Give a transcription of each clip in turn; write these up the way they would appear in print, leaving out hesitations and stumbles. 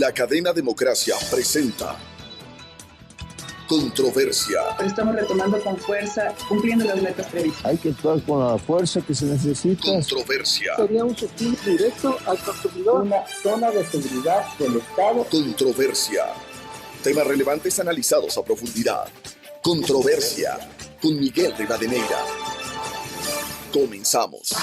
La cadena Democracia presenta Controversia. Estamos retomando con fuerza, cumpliendo las metas previstas. Hay que actuar con la fuerza que se necesita. Controversia. Sería un subsidio directo al consumidor. Una zona de seguridad del Estado. Controversia. Temas relevantes analizados a profundidad. Controversia. Con Miguel Rivadeneira. Comenzamos.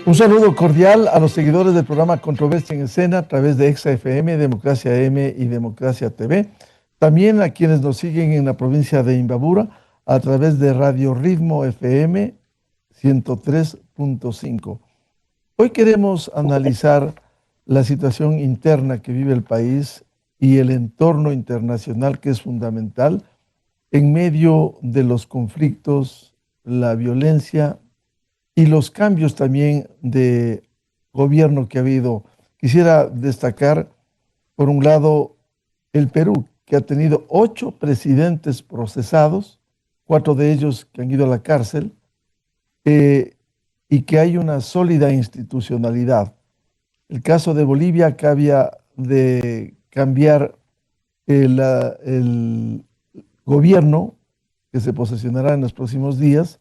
Un saludo cordial a los seguidores del programa Controversia en Escena a través de Exa FM, Democracia M y Democracia TV. También a quienes nos siguen en la provincia de Imbabura a través de Radio Ritmo FM 103.5. Hoy queremos analizar la situación interna que vive el país y el entorno internacional que es fundamental en medio de los conflictos, la violencia y los cambios también de gobierno que ha habido. Quisiera destacar, por un lado, el Perú, que ha tenido 8 presidentes procesados, 4 de ellos que han ido a la cárcel, y que hay una sólida institucionalidad. El caso de Bolivia acaba de cambiar el gobierno que se posesionará en los próximos días,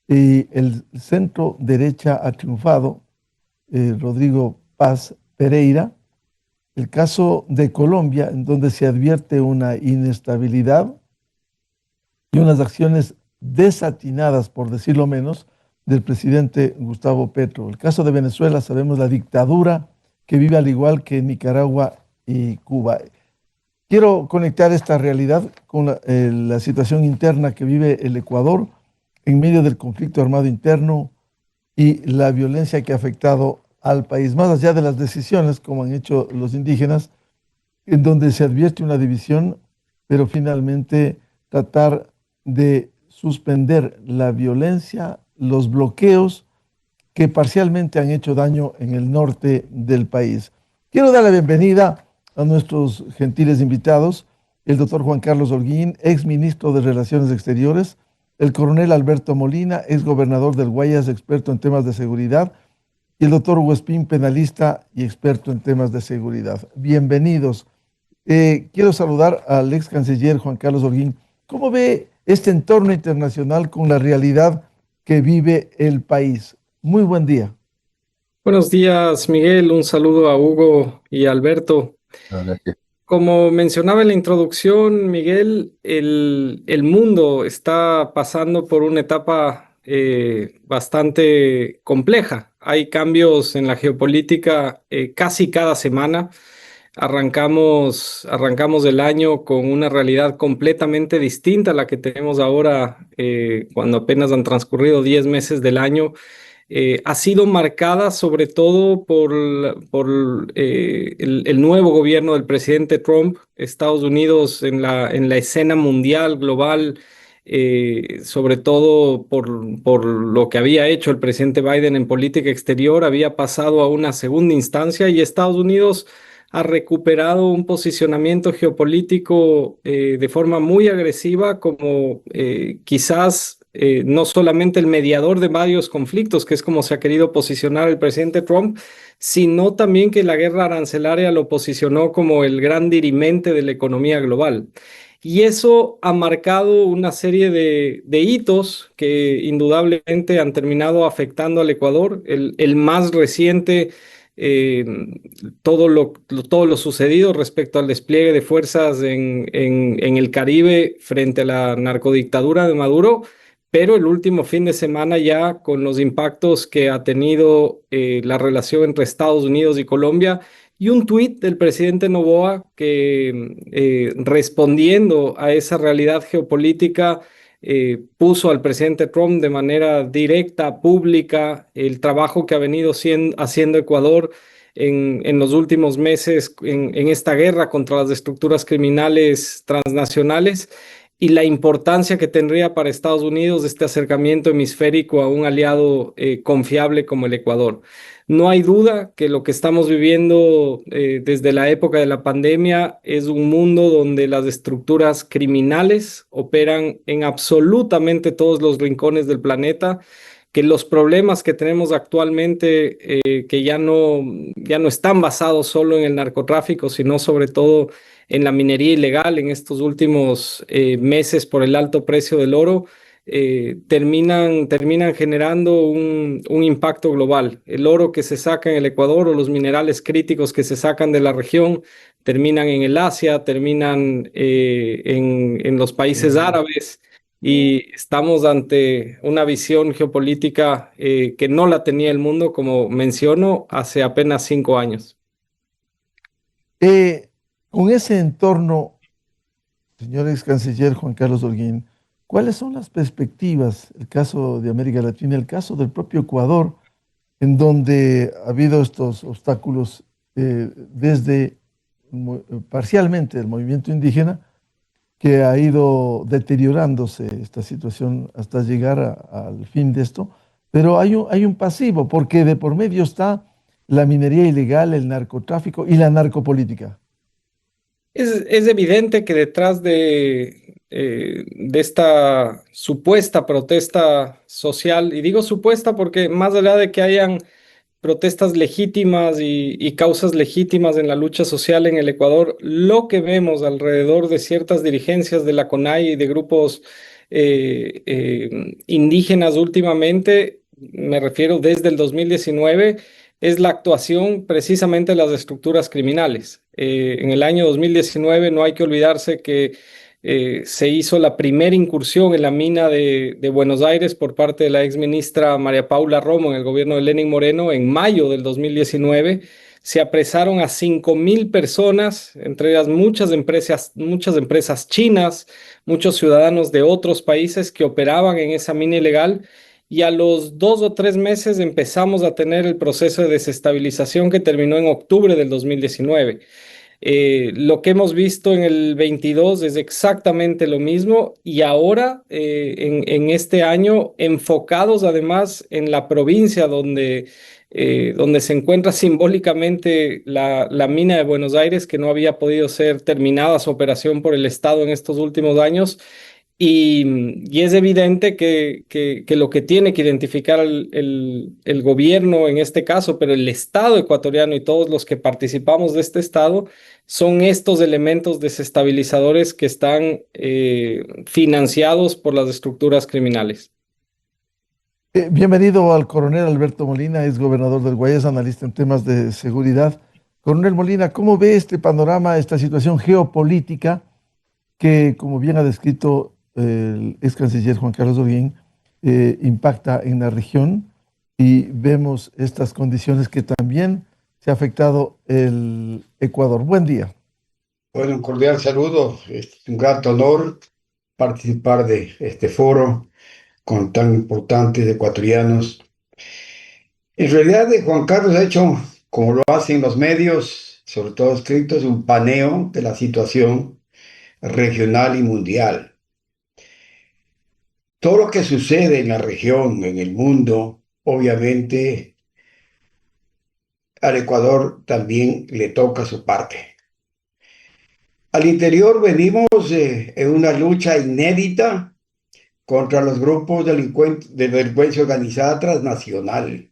y el centro derecha ha triunfado, Rodrigo Paz Pereira. El caso de Colombia, en donde se advierte una inestabilidad y unas acciones desatinadas, por decirlo menos, del presidente Gustavo Petro. El caso de Venezuela, sabemos la dictadura que vive al igual que Nicaragua y Cuba. Quiero conectar esta realidad con la situación interna que vive el Ecuador en medio del conflicto armado interno y la violencia que ha afectado al país, más allá de las decisiones, como han hecho los indígenas, en donde se advierte una división, pero finalmente tratar de suspender la violencia, los bloqueos que parcialmente han hecho daño en el norte del país. Quiero dar la bienvenida a nuestros gentiles invitados, el doctor Juan Carlos Holguín, ex ministro de Relaciones Exteriores, el coronel Alberto Molina, ex gobernador del Guayas, experto en temas de seguridad, y el doctor Hugo Espín, penalista y experto en temas de seguridad. Bienvenidos. Quiero saludar al ex canciller Juan Carlos Holguín. ¿Cómo ve este entorno internacional con la realidad que vive el país? Muy buen día. Buenos días, Miguel. Un saludo a Hugo y a Alberto. Gracias. Como mencionaba en la introducción, Miguel, el mundo está pasando por una etapa bastante compleja. Hay cambios en la geopolítica casi cada semana. Arrancamos el año con una realidad completamente distinta a la que tenemos ahora, cuando apenas han transcurrido 10 meses del año. Ha sido marcada sobre todo por el nuevo gobierno del presidente Trump. Estados Unidos en la escena mundial, global, sobre todo por lo que había hecho el presidente Biden en política exterior, había pasado a una segunda instancia y Estados Unidos ha recuperado un posicionamiento geopolítico de forma muy agresiva, como quizás no solamente el mediador de varios conflictos, que es como se ha querido posicionar el presidente Trump, sino también que la guerra arancelaria lo posicionó como el gran dirimente de la economía global. Y eso ha marcado una serie de hitos que indudablemente han terminado afectando al Ecuador. El más reciente, todo lo sucedido respecto al despliegue de fuerzas en el Caribe frente a la narcodictadura de Maduro, pero el último fin de semana ya con los impactos que ha tenido la relación entre Estados Unidos y Colombia, y un tuit del presidente Noboa que respondiendo a esa realidad geopolítica puso al presidente Trump de manera directa, pública, el trabajo que ha venido haciendo Ecuador en los últimos meses en esta guerra contra las estructuras criminales transnacionales, y la importancia que tendría para Estados Unidos este acercamiento hemisférico a un aliado confiable como el Ecuador. No hay duda que lo que estamos viviendo desde la época de la pandemia es un mundo donde las estructuras criminales operan en absolutamente todos los rincones del planeta, que los problemas que tenemos actualmente, que ya no están basados solo en el narcotráfico, sino sobre todo en la minería ilegal en estos últimos meses por el alto precio del oro, terminan generando un impacto global. El oro que se saca en el Ecuador o los minerales críticos que se sacan de la región terminan en el Asia, terminan en los países árabes. Y estamos ante una visión geopolítica que no la tenía el mundo, como menciono, hace apenas 5 años. Con ese entorno, señor ex canciller Juan Carlos Holguín, ¿cuáles son las perspectivas, el caso de América Latina, el caso del propio Ecuador, en donde ha habido estos obstáculos desde parcialmente el movimiento indígena, que ha ido deteriorándose esta situación hasta llegar al fin de esto, pero hay un pasivo, porque de por medio está la minería ilegal, el narcotráfico y la narcopolítica? Es evidente que detrás de esta supuesta protesta social, y digo supuesta porque más allá de que hayan protestas legítimas y causas legítimas en la lucha social en el Ecuador, lo que vemos alrededor de ciertas dirigencias de la CONAIE y de grupos indígenas últimamente, me refiero desde el 2019, es la actuación precisamente de las estructuras criminales. En el año 2019 no hay que olvidarse que se hizo la primera incursión en la mina de Buenos Aires por parte de la exministra María Paula Romo en el gobierno de Lenín Moreno en mayo del 2019. Se apresaron a 5.000 personas, entre ellas muchas empresas chinas, muchos ciudadanos de otros países que operaban en esa mina ilegal. Y a los 2 o 3 meses empezamos a tener el proceso de desestabilización que terminó en octubre del 2019. Lo que hemos visto en el 22 es exactamente lo mismo y ahora en este año enfocados además en la provincia donde se encuentra simbólicamente la mina de Buenos Aires, que no había podido ser terminada su operación por el Estado en estos últimos años. Y es evidente que lo que tiene que identificar el gobierno en este caso, pero el Estado ecuatoriano y todos los que participamos de este Estado, son estos elementos desestabilizadores que están financiados por las estructuras criminales. Bienvenido al coronel Alberto Molina, es gobernador del Guayas, analista en temas de seguridad. Coronel Molina, ¿cómo ve este panorama, esta situación geopolítica que, como bien ha descrito el ex canciller Juan Carlos Holguín, impacta en la región, y vemos estas condiciones que también se ha afectado el Ecuador? Buen día. Bueno, un cordial saludo. Es un grato honor participar de este foro con tan importantes ecuatorianos. En realidad, Juan Carlos ha hecho, como lo hacen los medios, sobre todo escritos, un paneo de la situación regional y mundial. Todo lo que sucede en la región, en el mundo, obviamente al Ecuador también le toca su parte. Al interior venimos en una lucha inédita contra los grupos de delincuencia organizada transnacional,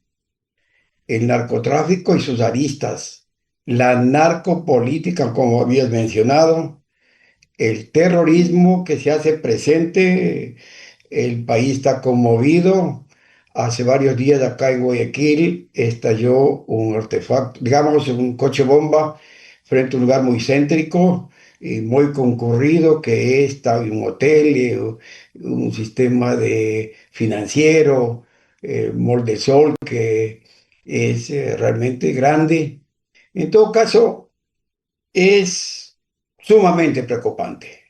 el narcotráfico y sus aristas, la narcopolítica, como habías mencionado, el terrorismo que se hace presente. El país está conmovido. Hace varios días acá en Guayaquil estalló un artefacto, digamos, un coche bomba frente a un lugar muy céntrico y muy concurrido, que está un hotel, un sistema financiero, Mall del Sol, que es realmente grande. En todo caso, es sumamente preocupante.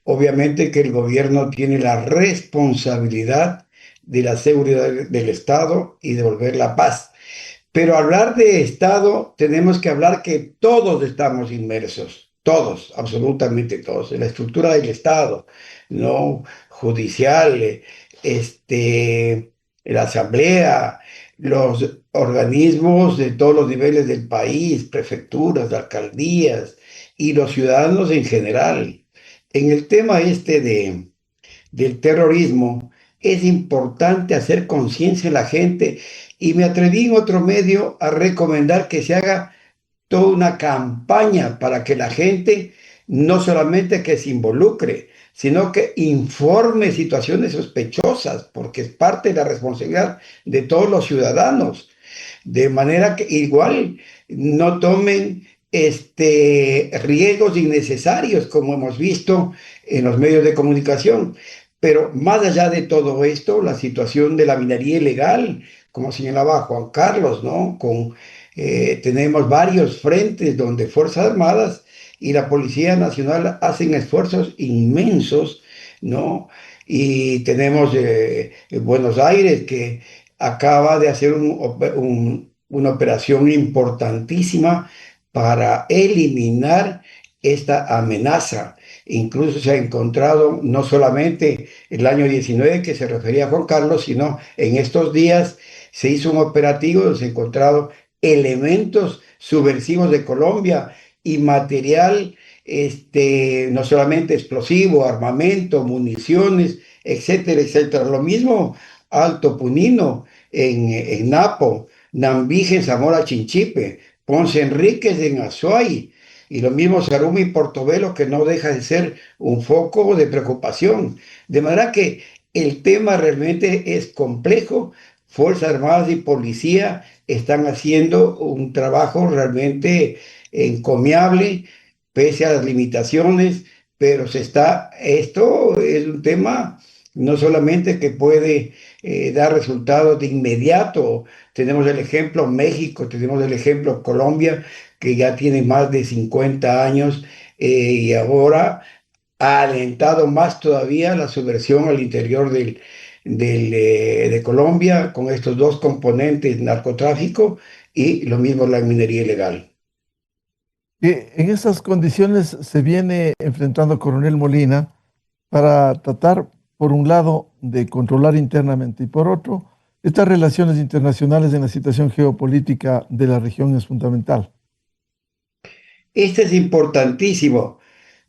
Obviamente que el gobierno tiene la responsabilidad de la seguridad del Estado y devolver la paz. Pero hablar de Estado, tenemos que hablar que todos estamos inmersos, todos, absolutamente todos, en la estructura del Estado, no judicial, la Asamblea, los organismos de todos los niveles del país, prefecturas, alcaldías y los ciudadanos en general. En el tema del terrorismo, es importante hacer conciencia en la gente y me atreví en otro medio a recomendar que se haga toda una campaña para que la gente no solamente que se involucre, sino que informe situaciones sospechosas, porque es parte de la responsabilidad de todos los ciudadanos, de manera que igual no tomen riesgos innecesarios, como hemos visto en los medios de comunicación. Pero más allá de todo esto, la situación de la minería ilegal, como señalaba Juan Carlos, ¿no? Tenemos varios frentes donde Fuerzas Armadas y la Policía Nacional hacen esfuerzos inmensos, ¿no? Y tenemos Buenos Aires, que acaba de hacer una operación importantísima para eliminar esta amenaza. Incluso se ha encontrado no solamente el año 19 que se refería a Juan Carlos, sino en estos días se hizo un operativo donde se han encontrado elementos subversivos de Colombia y material, no solamente explosivo, armamento, municiones, etcétera, etcétera. Lo mismo Alto Punino en Napo, Nambije en Zamora Chinchipe, Ponce Enríquez en Azuay, y lo mismo Sarumi y Portobelo, que no deja de ser un foco de preocupación. De manera que el tema realmente es complejo. Fuerzas Armadas y Policía están haciendo un trabajo realmente encomiable, pese a las limitaciones, pero esto es un tema no solamente que puede dar resultados de inmediato. Tenemos el ejemplo México, tenemos el ejemplo Colombia, que ya tiene más de 50 años y ahora ha alentado más todavía la subversión al interior de Colombia con estos dos componentes, narcotráfico y lo mismo la minería ilegal. En esas condiciones se viene enfrentando Coronel Molina para tratar, por un lado, de controlar internamente y por otro, estas relaciones internacionales en la situación geopolítica de la región es fundamental. Este es importantísimo.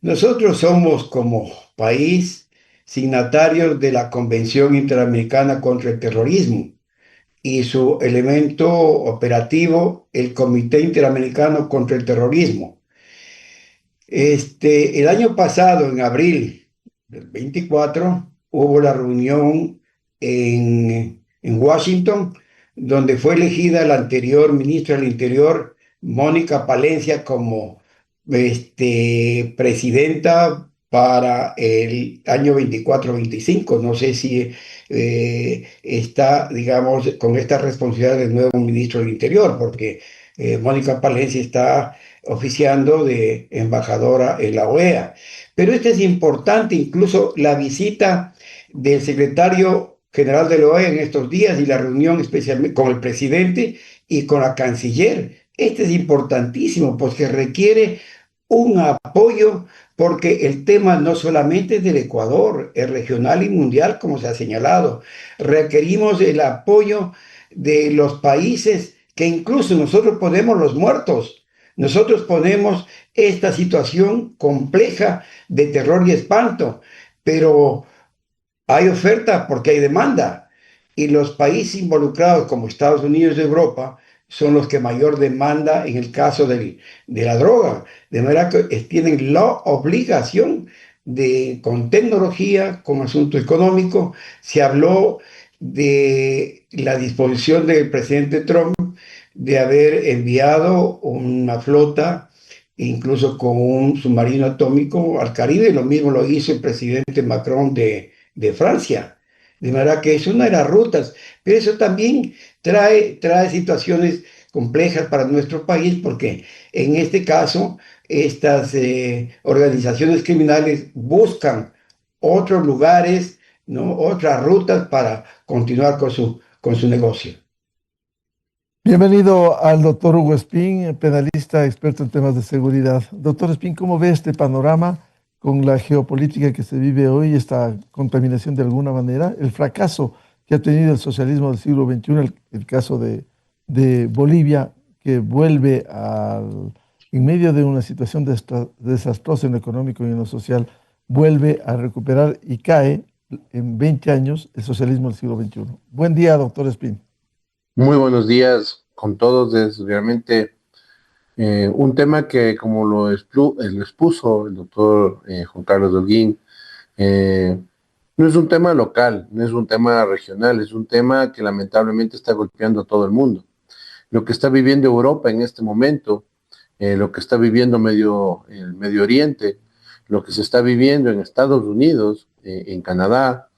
Nosotros somos como país signatarios de la Convención Interamericana contra el Terrorismo y su elemento operativo, el Comité Interamericano contra el Terrorismo. El año pasado, en abril del 24, hubo la reunión en Washington, donde fue elegida la anterior ministra del Interior, Mónica Palencia, como presidenta para el año 24-25. No sé si está, digamos, con esta responsabilidad del nuevo ministro del Interior, porque Mónica Palencia está oficiando de embajadora en la OEA. Pero esto es importante, incluso la visita del secretario general de la OEA en estos días y la reunión especialmente con el presidente y con la canciller. Este es importantísimo porque requiere un apoyo, porque el tema no solamente es del Ecuador, es regional y mundial, como se ha señalado. Requerimos el apoyo de los países que incluso nosotros ponemos los muertos. Nosotros ponemos esta situación compleja de terror y espanto, pero hay oferta porque hay demanda. Y los países involucrados, como Estados Unidos y Europa, son los que mayor demanda en el caso de la droga. De manera que tienen la obligación con tecnología, con asunto económico. Se habló de la disposición del presidente Trump de haber enviado una flota, incluso con un submarino atómico al Caribe. Lo mismo lo hizo el presidente Macron de Francia. De manera que es una de las rutas, pero eso también trae situaciones complejas para nuestro país, porque en este caso estas organizaciones criminales buscan otros lugares, ¿no? Otras rutas para continuar con su negocio. Bienvenido al doctor Hugo Espín, penalista experto en temas de seguridad. Doctor Espín, ¿cómo ve este panorama con la geopolítica que se vive hoy, esta contaminación de alguna manera, el fracaso que ha tenido el socialismo del siglo XXI, el caso de Bolivia, que vuelve en medio de una situación desastrosa en lo económico y en lo social, vuelve a recuperar y cae en 20 años el socialismo del siglo XXI. Buen día, doctor Espín. Muy buenos días con todos. Es realmente un tema que, como lo expuso el doctor Juan Carlos Holguín, eh, no es un tema local, no es un tema regional, es un tema que lamentablemente está golpeando a todo el mundo. Lo que está viviendo Europa en este momento, lo que está viviendo el Medio Oriente, lo que se está viviendo en Estados Unidos, en Canadá,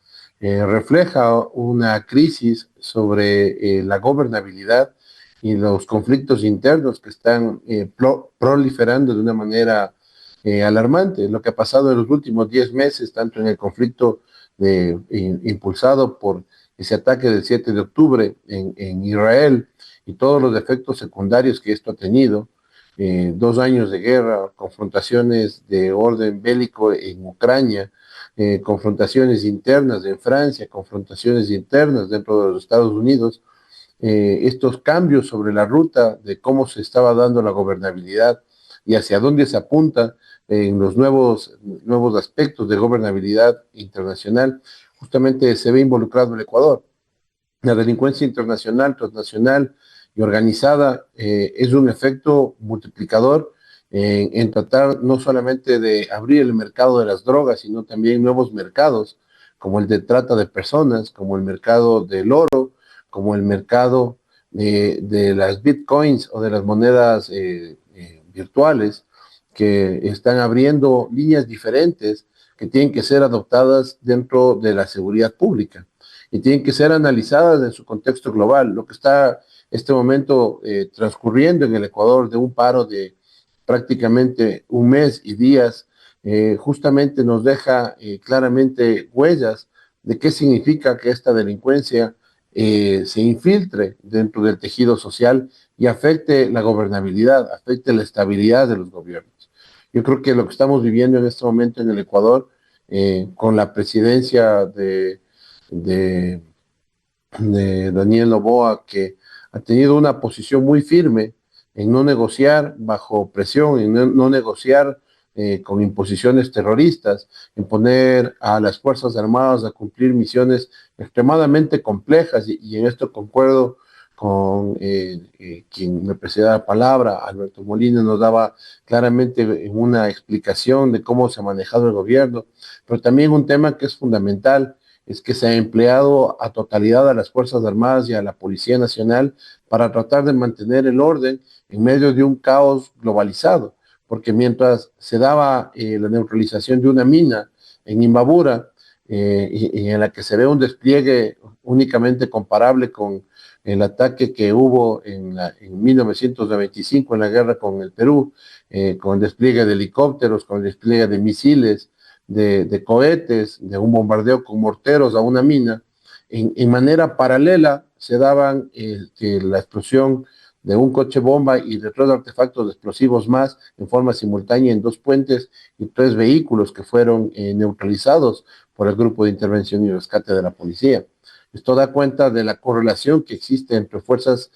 refleja una crisis sobre la gobernabilidad y los conflictos internos que están proliferando de una manera alarmante. Lo que ha pasado en los últimos 10 meses, tanto en el conflicto impulsado por ese ataque del 7 de octubre en Israel y todos los efectos secundarios que esto ha tenido, 2 años de guerra, confrontaciones de orden bélico en Ucrania, confrontaciones internas en Francia, confrontaciones internas dentro de los Estados Unidos, estos cambios sobre la ruta de cómo se estaba dando la gobernabilidad y hacia dónde se apunta en los nuevos aspectos de gobernabilidad internacional, justamente se ve involucrado el Ecuador. La delincuencia internacional, transnacional y organizada es un efecto multiplicador en tratar no solamente de abrir el mercado de las drogas, sino también nuevos mercados, como el de trata de personas, como el mercado del oro, como el mercado de las bitcoins o de las monedas virtuales, que están abriendo líneas diferentes que tienen que ser adoptadas dentro de la seguridad pública y tienen que ser analizadas en su contexto global. Lo que está este momento transcurriendo en el Ecuador de un paro de prácticamente un mes y días, justamente nos deja claramente huellas de qué significa que esta delincuencia se infiltre dentro del tejido social y afecte la gobernabilidad, afecte la estabilidad de los gobiernos. Yo creo que lo que estamos viviendo en este momento en el Ecuador, con la presidencia de Daniel Noboa, que ha tenido una posición muy firme en no negociar bajo presión, en no negociar con imposiciones terroristas, en poner a las Fuerzas Armadas a cumplir misiones extremadamente complejas, y en esto concuerdo con quien me precedía la palabra. Alberto Molina nos daba claramente una explicación de cómo se ha manejado el gobierno, pero también un tema que es fundamental es que se ha empleado a totalidad a las Fuerzas Armadas y a la Policía Nacional para tratar de mantener el orden en medio de un caos globalizado, porque mientras se daba la neutralización de una mina en Imbabura, y en la que se ve un despliegue únicamente comparable con el ataque que hubo en 1995 en la guerra con el Perú, con el despliegue de helicópteros, con el despliegue de misiles, de cohetes, de un bombardeo con morteros a una mina, en manera paralela se daban la explosión de un coche bomba y de 3 artefactos explosivos más en forma simultánea en 2 puentes y 3 vehículos que fueron neutralizados por el Grupo de Intervención y Rescate de la Policía. Esto da cuenta de la correlación que existe entre fuerzas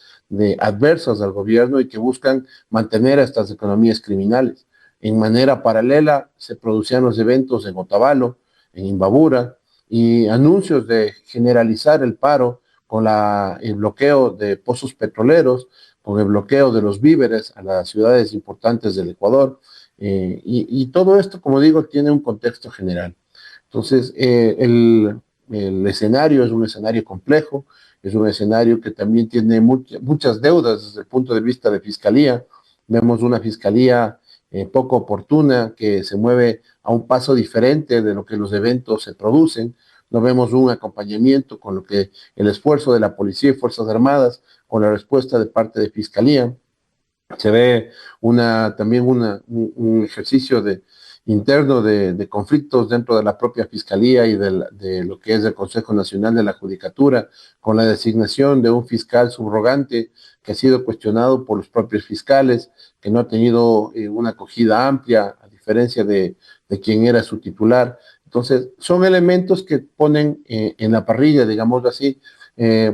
adversas al gobierno y que buscan mantener a estas economías criminales. En manera paralela se producían los eventos en Otavalo, en Imbabura, y anuncios de generalizar el paro con el bloqueo de pozos petroleros, con el bloqueo de los víveres a las ciudades importantes del Ecuador. Y todo esto, como digo, tiene un contexto general. Entonces, el escenario es un escenario complejo, es un escenario que también tiene muchas deudas desde el punto de vista de fiscalía. Vemos una fiscalía poco oportuna, que se mueve a un paso diferente de lo que los eventos se producen. No vemos un acompañamiento con lo que el esfuerzo de la policía y Fuerzas Armadas, con la respuesta de parte de Fiscalía. Se ve también un ejercicio interno de conflictos dentro de la propia Fiscalía y de lo que es el Consejo Nacional de la Judicatura, con la designación de un fiscal subrogante que ha sido cuestionado por los propios fiscales, que no ha tenido una acogida amplia, a diferencia de quien era su titular. Entonces, son elementos que ponen en la parrilla, digamos así,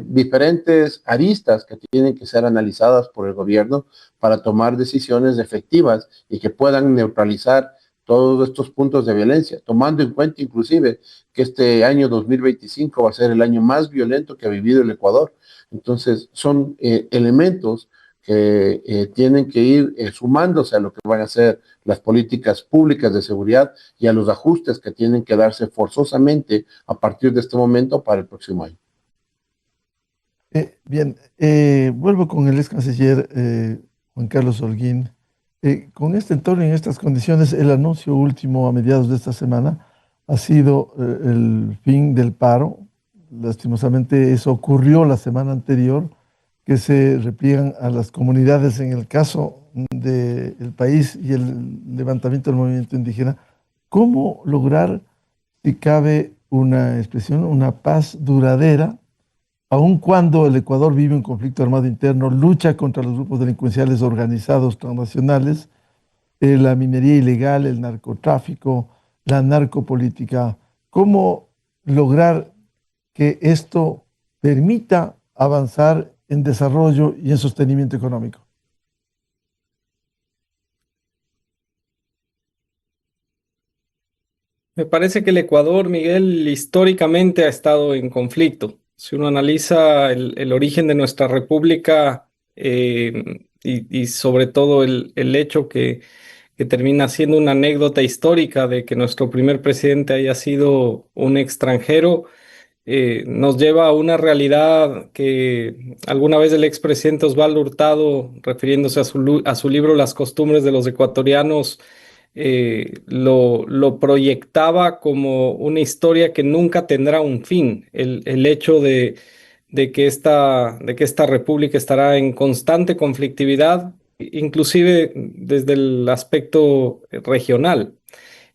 diferentes aristas que tienen que ser analizadas por el gobierno para tomar decisiones efectivas y que puedan neutralizar todos estos puntos de violencia, tomando en cuenta inclusive que este año 2025 va a ser el año más violento que ha vivido el Ecuador. Entonces, son elementos que tienen que ir sumándose a lo que van a ser las políticas públicas de seguridad y a los ajustes que tienen que darse forzosamente a partir de este momento para el próximo año. Bien, vuelvo con el ex canciller Juan Carlos Holguín. Con este entorno y en estas condiciones, el anuncio último a mediados de esta semana ha sido el fin del paro. Lastimosamente eso ocurrió la semana anterior, que se repliegan a las comunidades en el caso del país y el levantamiento del movimiento indígena. ¿Cómo lograr, si cabe una expresión, una paz duradera, aun cuando el Ecuador vive un conflicto armado interno, lucha contra los grupos delincuenciales organizados transnacionales, la minería ilegal, el narcotráfico, la narcopolítica? ¿Cómo lograr que esto permita avanzar en desarrollo y en sostenimiento económico? Me parece que el Ecuador, Miguel, históricamente ha estado en conflicto. Si uno analiza el origen de nuestra república y sobre todo el hecho que termina siendo una anécdota histórica de que nuestro primer presidente haya sido un extranjero, nos lleva a una realidad que alguna vez el expresidente Osvaldo Hurtado, refiriéndose a a su libro Las costumbres de los ecuatorianos, lo proyectaba como una historia que nunca tendrá un fin. El hecho de que esta república estará en constante conflictividad, inclusive desde el aspecto regional.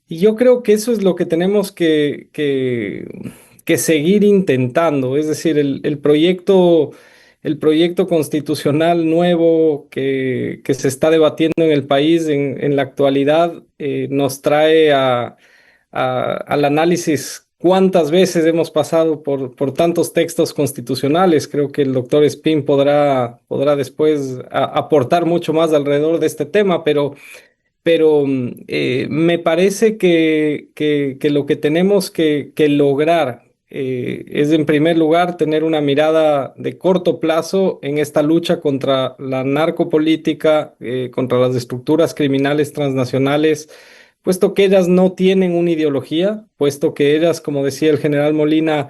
Y yo creo que eso es lo que tenemos que seguir intentando, es decir, el proyecto constitucional nuevo que se está debatiendo en el país en la actualidad nos trae al análisis cuántas veces hemos pasado por tantos textos constitucionales. Creo que el doctor Espín podrá después aportar mucho más alrededor de este tema, pero me parece que lo que tenemos que lograr es, en primer lugar, tener una mirada de corto plazo en esta lucha contra la narcopolítica, contra las estructuras criminales transnacionales, puesto que ellas no tienen una ideología, puesto que ellas, como decía el general Molina,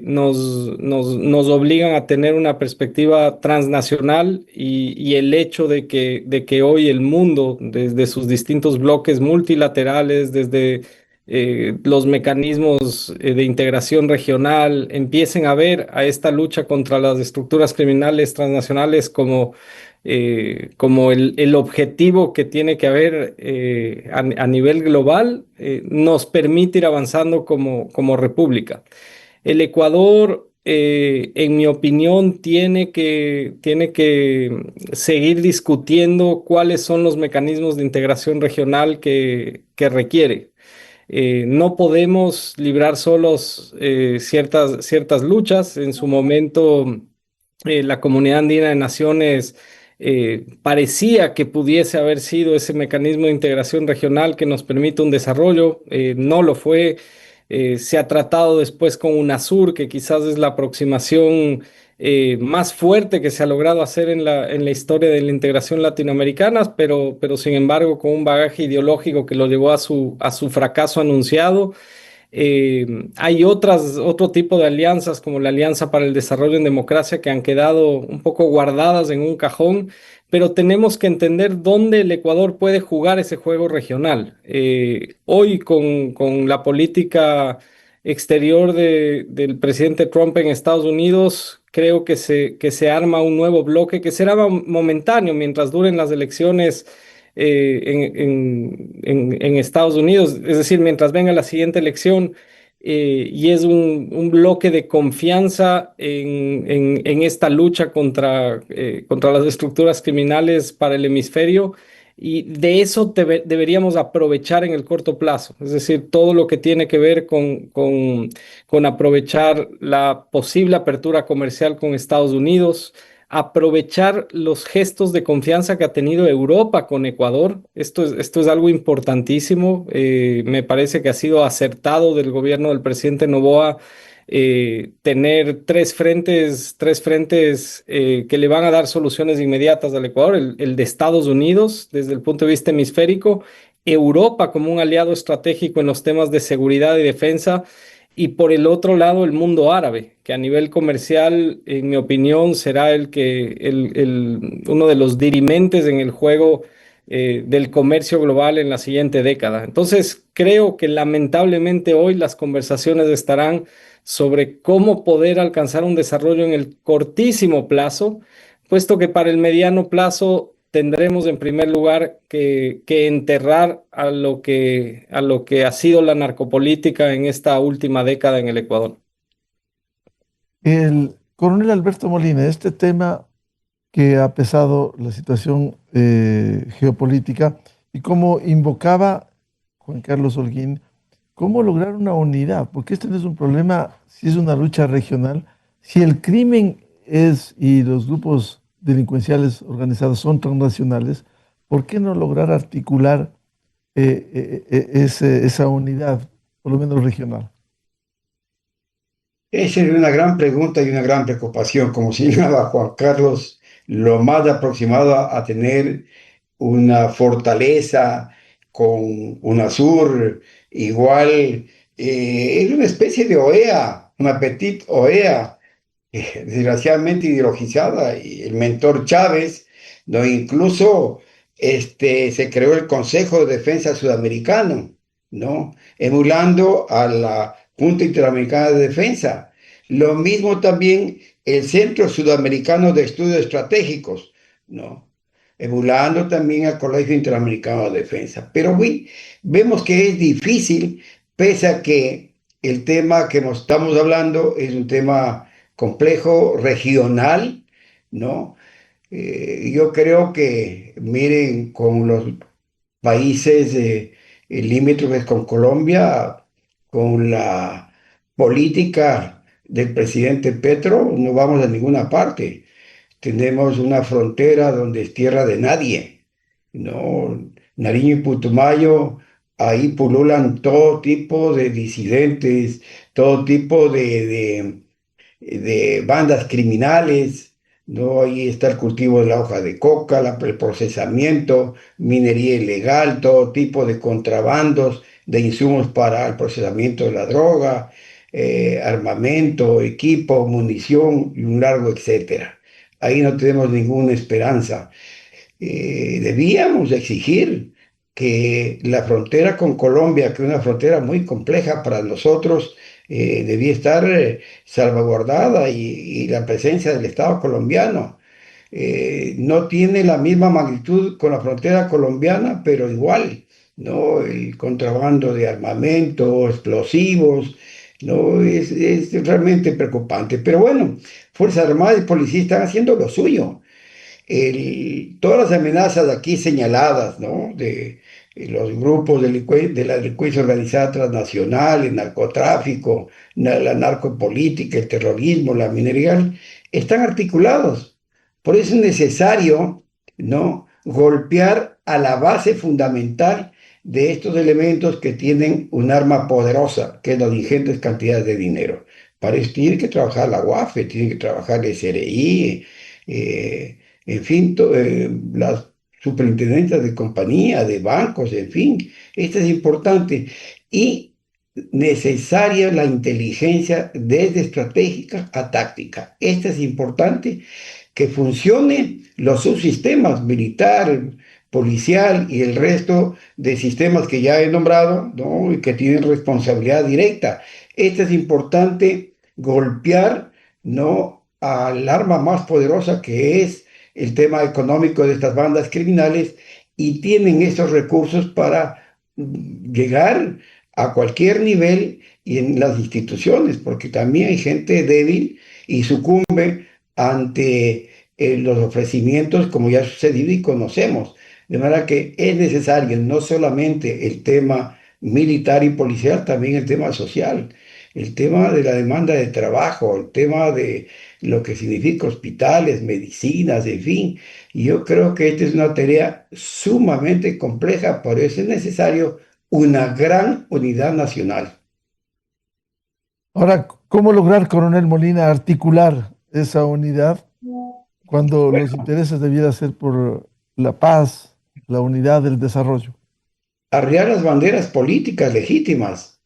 nos obligan a tener una perspectiva transnacional y el hecho de que hoy el mundo, desde sus distintos bloques multilaterales, desde los mecanismos de integración regional, empiecen a ver a esta lucha contra las estructuras criminales transnacionales como el objetivo que tiene que haber a nivel global, nos permite ir avanzando como república. El Ecuador, en mi opinión, tiene que seguir discutiendo cuáles son los mecanismos de integración regional que requiere. No podemos librar solos ciertas luchas. En su momento, la Comunidad Andina de Naciones parecía que pudiese haber sido ese mecanismo de integración regional que nos permite un desarrollo. No lo fue. Se ha tratado después con UNASUR, que quizás es la aproximación más fuerte que se ha logrado hacer en la historia de la integración latinoamericana, pero sin embargo con un bagaje ideológico que lo llevó a su fracaso anunciado. Hay otro tipo de alianzas, como la Alianza para el Desarrollo en Democracia, que han quedado un poco guardadas en un cajón, pero tenemos que entender dónde el Ecuador puede jugar ese juego regional. Hoy, con la política exterior del presidente Trump en Estados Unidos, creo que se arma un nuevo bloque que será momentáneo mientras duren las elecciones en Estados Unidos, es decir, mientras venga la siguiente elección, y es un bloque de confianza en esta lucha contra las estructuras criminales para el hemisferio, Y de eso deberíamos aprovechar en el corto plazo, es decir, todo lo que tiene que ver con aprovechar la posible apertura comercial con Estados Unidos, aprovechar los gestos de confianza que ha tenido Europa con Ecuador. Esto es algo importantísimo. Me parece que ha sido acertado del gobierno del presidente Noboa tener tres frentes que le van a dar soluciones inmediatas al Ecuador, el de Estados Unidos desde el punto de vista hemisférico, Europa como un aliado estratégico en los temas de seguridad y defensa, y por el otro lado el mundo árabe, que a nivel comercial, en mi opinión, será uno de los dirimentes en el juego del comercio global en la siguiente década. Entonces, creo que lamentablemente hoy las conversaciones estarán sobre cómo poder alcanzar un desarrollo en el cortísimo plazo, puesto que para el mediano plazo tendremos en primer lugar que enterrar a lo que ha sido la narcopolítica en esta última década en el Ecuador. El coronel Alberto Molina, este tema que ha pesado la situación geopolítica y cómo invocaba Juan Carlos Holguín, cómo lograr una unidad, porque este no es un problema, si es una lucha regional, si el crimen es y los grupos delincuenciales organizados son transnacionales, ¿por qué no lograr articular esa unidad, por lo menos regional? Esa es una gran pregunta y una gran preocupación. Como señalaba Juan Carlos, lo más aproximado a tener una fortaleza con UNASUR, igual, es una especie de OEA, una petite OEA, desgraciadamente ideologizada, y el mentor Chávez, ¿no? Incluso se creó el Consejo de Defensa Sudamericano, ¿no? Emulando a la Junta Interamericana de Defensa. Lo mismo también el Centro Sudamericano de Estudios Estratégicos, ¿no? Emulando también al Colegio Interamericano de Defensa. Pero vemos que es difícil, pese a que el tema que nos estamos hablando es un tema complejo, regional, ¿no? Yo creo que, miren, con los países limítrofes con Colombia, con la política del presidente Petro, no vamos a ninguna parte. Tenemos una frontera donde es tierra de nadie, ¿no? Nariño y Putumayo, ahí pululan todo tipo de disidentes, todo tipo de bandas criminales, ¿no? Ahí está el cultivo de la hoja de coca, el procesamiento, minería ilegal, todo tipo de contrabandos de insumos para el procesamiento de la droga, armamento, equipo, munición y un largo etcétera. Ahí no tenemos ninguna esperanza. Debíamos exigir que la frontera con Colombia, que es una frontera muy compleja para nosotros, debía estar salvaguardada, y la presencia del Estado colombiano no tiene la misma magnitud con la frontera colombiana, pero igual, ¿no? El contrabando de armamento, explosivos, ¿no? Es realmente preocupante. Pero bueno, Fuerzas Armadas y Policía están haciendo lo suyo. Todas las amenazas aquí señaladas, ¿no? De los grupos de la delincuencia organizada transnacional, el narcotráfico, la narcopolítica, el terrorismo, la minería, están articulados. Por eso es necesario, ¿no?, golpear a la base fundamental de estos elementos que tienen un arma poderosa, que es las ingentes cantidades de dinero. Para eso tiene que trabajar la UAFE, tiene que trabajar el SRI, en fin, las superintendencias de compañía, de bancos, en fin. Esto es importante. Y necesaria la inteligencia desde estratégica a táctica. Esto es importante, que funcionen los subsistemas militar, policial y el resto de sistemas que ya he nombrado, ¿no?, y que tienen responsabilidad directa. Esto es importante, golpear, ¿no?, al arma más poderosa, que es el tema económico de estas bandas criminales, y tienen esos recursos para llegar a cualquier nivel y en las instituciones, porque también hay gente débil y sucumbe ante los ofrecimientos, como ya ha sucedido y conocemos. De manera que es necesario no solamente el tema militar y policial, también el tema social, el tema de la demanda de trabajo, el tema de lo que significa hospitales, medicinas, en fin. Y yo creo que esta es una tarea sumamente compleja, por eso es necesario una gran unidad nacional. Ahora, ¿cómo lograr, coronel Molina, articular esa unidad cuando los intereses debieran ser por la paz, la unidad, el desarrollo? Arriar las banderas políticas legítimas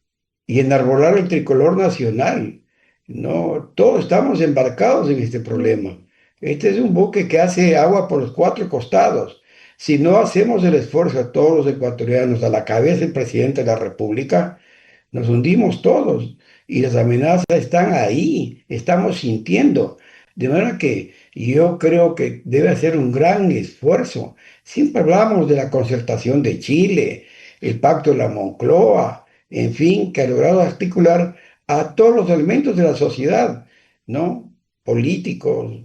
y enarbolar el tricolor nacional. No, todos estamos embarcados en este problema. Este es un buque que hace agua por los cuatro costados. Si no hacemos el esfuerzo todos los ecuatorianos, a la cabeza del presidente de la República, nos hundimos todos y las amenazas están ahí, estamos sintiendo. De manera que yo creo que debe hacer un gran esfuerzo. Siempre hablamos de la concertación de Chile, el pacto de la Moncloa, en fin, que ha logrado articular a todos los elementos de la sociedad, ¿no? Políticos,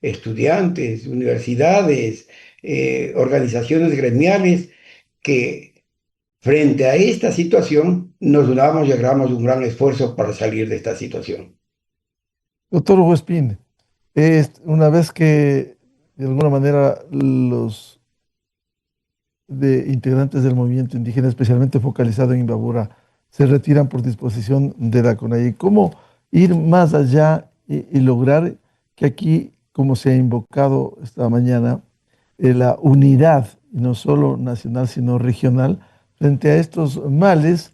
estudiantes, universidades, organizaciones gremiales, que frente a esta situación, nos unamos y hagamos un gran esfuerzo para salir de esta situación. Doctor Huespín, una vez que de alguna manera los integrantes del movimiento indígena, especialmente focalizado en Imbabura, se retiran por disposición de la CONAIE, ¿cómo ir más allá y lograr que aquí, como se ha invocado esta mañana, la unidad, no solo nacional, sino regional, frente a estos males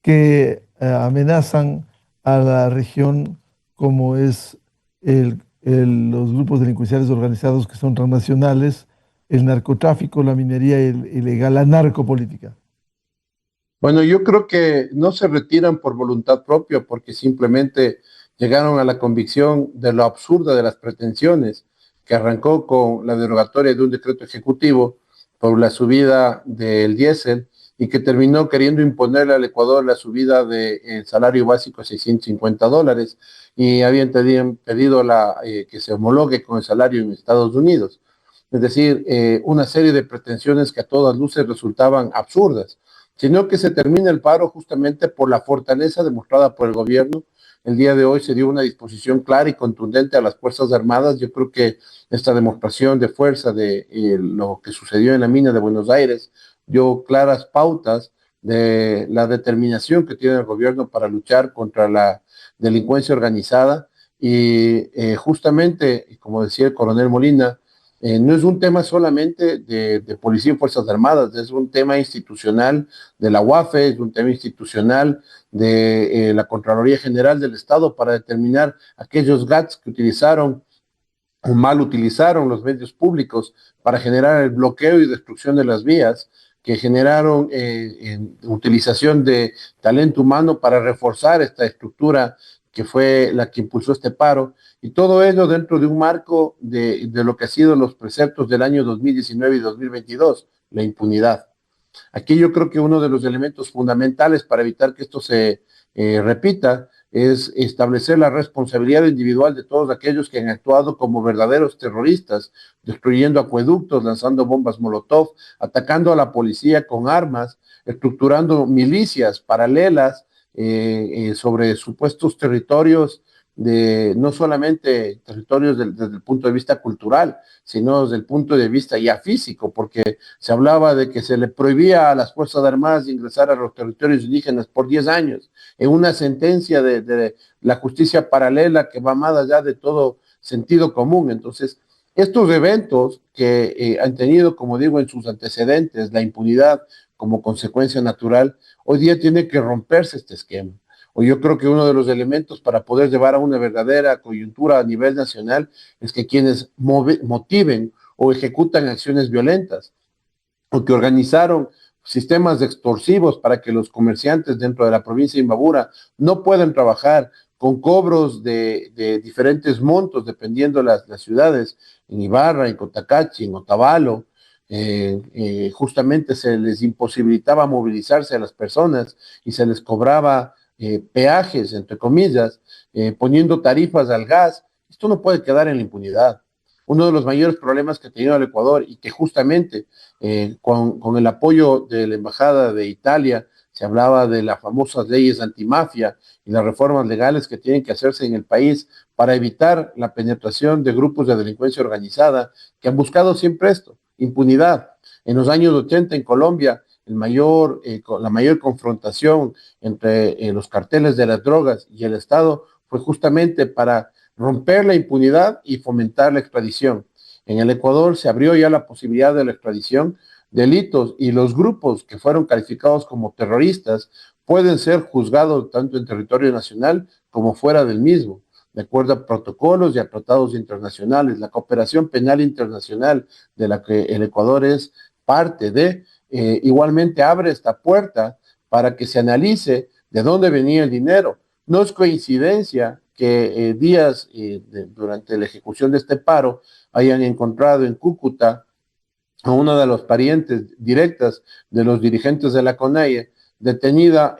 que amenazan a la región, como es los grupos delincuenciales organizados que son transnacionales, el narcotráfico, la minería ilegal, la narcopolítica? Bueno, yo creo que no se retiran por voluntad propia, porque simplemente llegaron a la convicción de lo absurda de las pretensiones, que arrancó con la derogatoria de un decreto ejecutivo por la subida del diésel y que terminó queriendo imponerle al Ecuador la subida del salario básico a $650 y habían pedido que se homologue con el salario en Estados Unidos. Es decir, una serie de pretensiones que a todas luces resultaban absurdas, sino que se termina el paro justamente por la fortaleza demostrada por el gobierno. El día de hoy se dio una disposición clara y contundente a las Fuerzas Armadas. Yo creo que esta demostración de fuerza de lo que sucedió en la mina de Buenos Aires dio claras pautas de la determinación que tiene el gobierno para luchar contra la delincuencia organizada. Y justamente, como decía el coronel Molina, no es un tema solamente de policía y Fuerzas Armadas, es un tema institucional de la UAFE, es un tema institucional de la Contraloría General del Estado para determinar aquellos GATS que utilizaron o mal utilizaron los medios públicos para generar el bloqueo y destrucción de las vías, que generaron utilización de talento humano para reforzar esta estructura que fue la que impulsó este paro, y todo ello dentro de un marco de lo que ha sido los preceptos del año 2019 y 2022, la impunidad. Aquí yo creo que uno de los elementos fundamentales para evitar que esto se repita es establecer la responsabilidad individual de todos aquellos que han actuado como verdaderos terroristas, destruyendo acueductos, lanzando bombas Molotov, atacando a la policía con armas, estructurando milicias paralelas sobre supuestos territorios no solamente territorios desde el punto de vista cultural, sino desde el punto de vista ya físico, porque se hablaba de que se le prohibía a las Fuerzas Armadas ingresar a los territorios indígenas por 10 años, en una sentencia de la justicia paralela que va más allá de todo sentido común. Entonces, estos eventos que han tenido, como digo, en sus antecedentes, la impunidad como consecuencia natural, hoy día tiene que romperse este esquema. O yo creo que uno de los elementos para poder llevar a una verdadera coyuntura a nivel nacional es que quienes motiven o ejecutan acciones violentas o que organizaron sistemas extorsivos para que los comerciantes dentro de la provincia de Imbabura no puedan trabajar con cobros de diferentes montos dependiendo de las ciudades, en Ibarra, en Cotacachi, en Otavalo. Justamente se les imposibilitaba movilizarse a las personas y se les cobraba peajes, entre comillas, poniendo tarifas al gas. Esto no puede quedar en la impunidad. uno de los mayores problemas que ha tenido el Ecuador y que justamente con el apoyo de la Embajada de Italia se hablaba de las famosas leyes antimafia y las reformas legales que tienen que hacerse en el país para evitar la penetración de grupos de delincuencia organizada que han buscado siempre esto, impunidad. En los años 80 en Colombia, la mayor confrontación entre los carteles de las drogas y el Estado fue justamente para romper la impunidad y fomentar la extradición. En el Ecuador se abrió ya la posibilidad de la extradición. Delitos y los grupos que fueron calificados como terroristas pueden ser juzgados tanto en territorio nacional como fuera del mismo, de acuerdo a protocolos y a tratados internacionales. La cooperación penal internacional de la que el Ecuador es parte de, igualmente abre esta puerta para que se analice de dónde venía el dinero. No es coincidencia que durante la ejecución de este paro hayan encontrado en Cúcuta a una de los parientes directas de los dirigentes de la CONAIE detenida